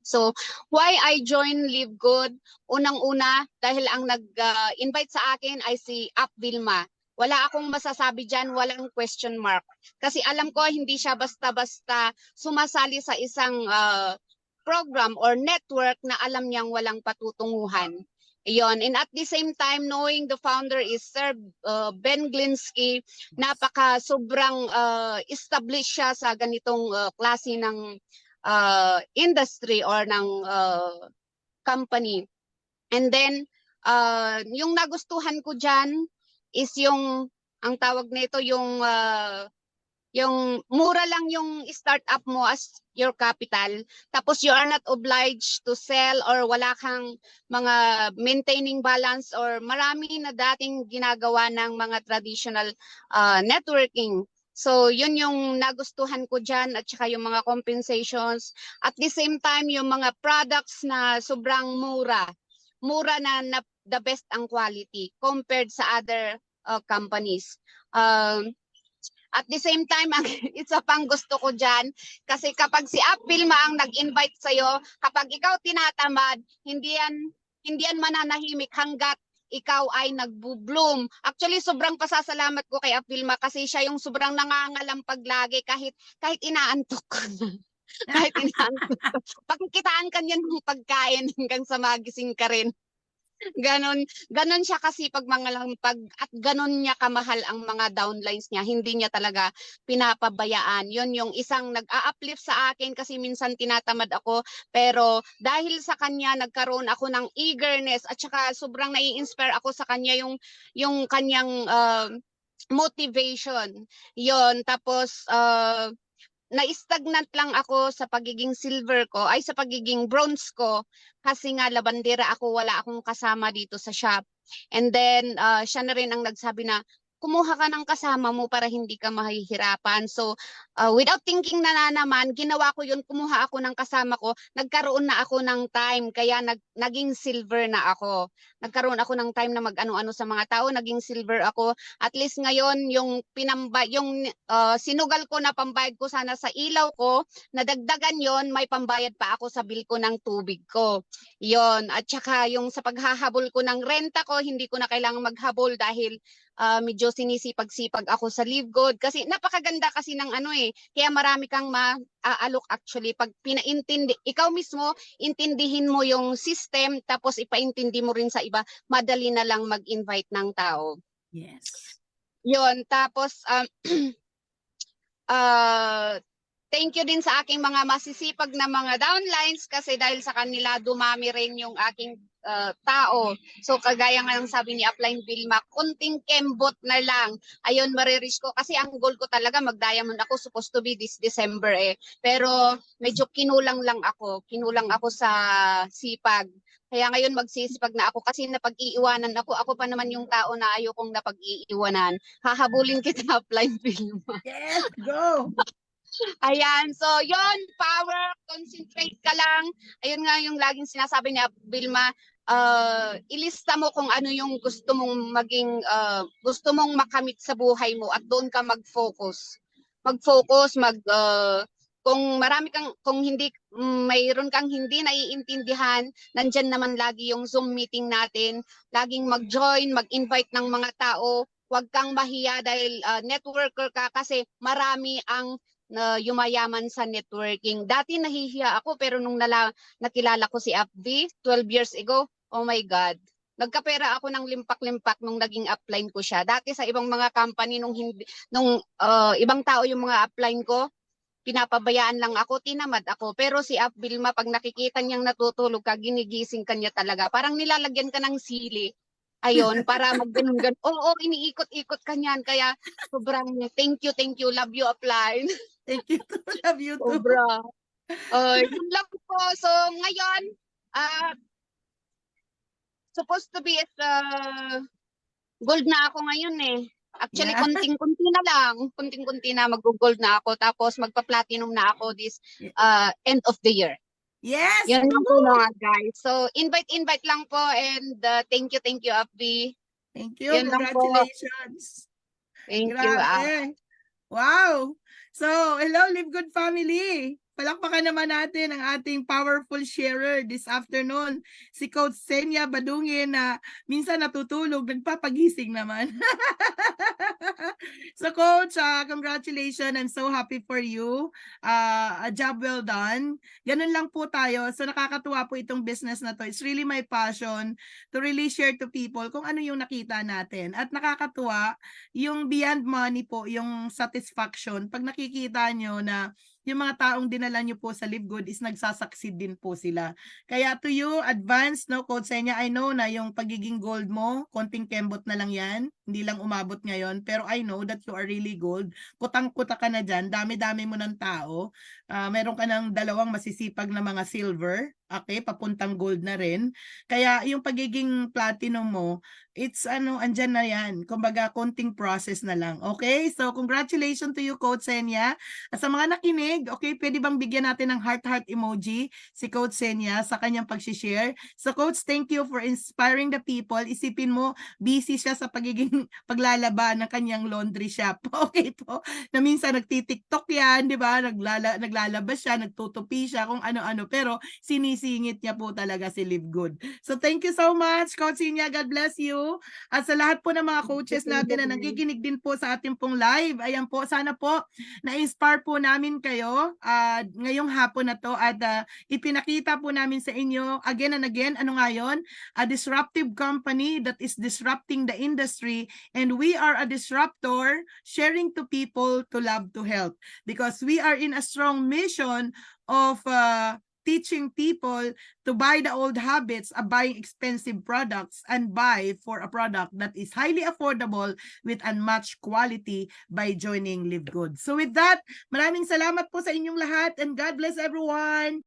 So why I join Live Good? Unang-una dahil ang nag-invite sa akin ay si Vilma. Wala akong masasabi dyan, walang question mark. Kasi alam ko hindi siya basta-basta sumasali sa isang program or network na alam niyang walang patutunguhan. Iyon. And at the same time, knowing the founder is Sir Ben Glinsky, sobrang established siya sa ganitong klase ng industry or ng company. And then, yung nagustuhan ko dyan, is ang tawag nito yung mura lang yung startup mo as your capital. Tapos you are not obliged to sell or wala kang mga maintaining balance or marami na dating ginagawa ng mga traditional networking. So yun yung nagustuhan ko dyan at saka yung mga compensations. At the same time, yung mga products na sobrang mura. Mura na the best ang quality compared sa other companies. At the same time, isa pang gusto ko dyan, kasi kapag si Vilma ang nag-invite sa'yo, kapag ikaw tinatamad, hindi yan mananahimik hanggat ikaw ay nagbo-bloom. Actually, sobrang pasasalamat ko kay Vilma kasi siya yung sobrang nangangalampag lagi kahit inaantok ko na. Kahit inaantok ko. Pagkitaan ka niyan ng pagkain hanggang sa magising ka rin. Ganon siya kasi pag mangalampag at ganon niya kamahal ang mga downlines niya. Hindi niya talaga pinapabayaan. Yun yung isang nag-a-uplift sa akin kasi minsan tinatamad ako. Pero dahil sa kanya nagkaroon ako ng eagerness at saka sobrang nai-inspire ako sa kanya yung kanyang motivation. Yon. Tapos na-stagnant lang ako sa pagiging silver ko, ay sa pagiging bronze ko kasi nga labandera ako, wala akong kasama dito sa shop. And then siya na rin ang nagsabi na kumuha ka ng kasama mo para hindi ka mahihirapan. So without thinking na naman, ginawa ko yun, kumuha ako ng kasama ko, nagkaroon na ako ng time, kaya naging silver na ako. Nagkaroon ako ng time na mag-ano-ano sa mga tao, naging silver ako. At least ngayon, yung sinugal ko na pambayad ko sana sa ilaw ko, nadagdagan yon, may pambayad pa ako sa bill ko ng tubig ko. Yon. At saka yung sa paghahabol ko ng renta ko, hindi ko na kailangang maghabol dahil medyo sinisipag-sipag ako sa Live Good kasi napakaganda kasi ng kaya marami kang maaalok actually pag pinaintindi, ikaw mismo intindihin mo yung system tapos ipaintindi mo rin sa iba, madali na lang mag-invite ng tao. Yes. Yon, tapos thank you din sa aking mga masisipag na mga downlines kasi dahil sa kanila dumami rin yung aking tao. So kagaya nga ng sabi ni Upline Vilma, kunting kembot na lang. Ayun, marireach ko. Kasi ang goal ko talaga, mag-diamond ako, supposed to be this December eh. Pero medyo kinulang lang ako. Kinulang ako sa sipag. Kaya ngayon magsisipag na ako kasi napag-iiwanan ako. Ako pa naman yung tao na ayokong napag-iiwanan. Hahabulin kita, Upline Vilma. Yes, go! Ayan, so yon, power, concentrate ka lang. Ayun nga yung laging sinasabi ni Vilma, ilista mo kung ano yung gusto mong maging, gusto mong makamit sa buhay mo at doon ka mag-focus. Mag-focus, kung marami kang, kung hindi, mayroon kang hindi naiintindihan, nandyan naman lagi yung Zoom meeting natin. Laging mag-join, mag-invite ng mga tao. Huwag kang mahiya dahil networker ka kasi marami ang na yumayaman sa networking. Dati nahihiya ako pero nung nakilala ko si Abdi 12 years ago, oh my God. Nagkapera ako ng limpak-limpak nung naging upline ko siya. Dati sa ibang mga company nung ibang tao yung mga upline ko, pinapabayaan lang ako, tinamad ako. Pero si Vilma, pag nakikita niyang natutulog ka, ginigising ka niya talaga. Parang nilalagyan ka ng sili. Ayun, para magganun-ganun. Oo, iniikot-ikot ka niyan. Kaya sobrang thank you, love you, upline. Thank you. Love you too. Sobra. Yun lang po. So, ngayon, supposed to be gold na ako ngayon eh. Actually, Yeah. konting-kunti na lang. Konting-kunti na mag-gold na ako. Tapos magpa-platinum na ako this end of the year. Yes! Yun lang po mga guys. So, invite lang po and thank you, Abby. Thank you. Yun lang po. Congratulations. Thank you. Grabe. Wow. So, hello, Live Good family. Palakpakan naman natin ang ating powerful sharer this afternoon, si Coach Senia Badungin na minsan natutulog, nagpapagising naman. So Coach, congratulations. I'm so happy for you. A job well done. Ganun lang po tayo. So nakakatuwa po itong business na to. It's really my passion to really share to people kung ano yung nakita natin. At nakakatuwa, yung beyond money po, yung satisfaction, pag nakikita nyo na yung mga taong dinala nyo po sa Live Good is nagsasucceed din po sila. Kaya to you, advance, no, Coach Senia, I know na yung pagiging gold mo, konting kembot na lang yan, hindi lang umabot ngayon, pero I know that you are really gold. Kutang-kuta ka na dyan, dami-dami mo ng tao, meron ka ng 2 masisipag na mga silver, okay, papuntang gold na rin. Kaya yung pagiging platinum mo, it's andyan na yan. Kumbaga, konting process na lang. Okay? So, congratulations to you, Coach Senia. At sa mga nakinig, okay, pwede bang bigyan natin ng heart-heart emoji si Coach Senia sa kanyang pag-share? So, Coach, thank you for inspiring the people. Isipin mo, busy siya sa pagiging paglalaba ng kanyang laundry shop. Okay po? Na minsan nagtitiktok yan, di ba? Naglalaba siya, nagtutupi siya, kung ano-ano. Pero, sinisingit niya po talaga si Live Good. So, thank you so much, Coach Senia. God bless you. At sa lahat po ng mga coaches natin na nagiginig din po sa ating pong live, ayan po, sana po na-inspire po namin kayo ngayong hapon na to at ipinakita po namin sa inyo again and again, ano nga yun? A disruptive company that is disrupting the industry, and we are a disruptor sharing to people to love to help, because we are in a strong mission of teaching people to buy the old habits of buying expensive products and buy for a product that is highly affordable with unmatched quality by joining Live Good. So with that, maraming salamat po sa inyong lahat and God bless everyone.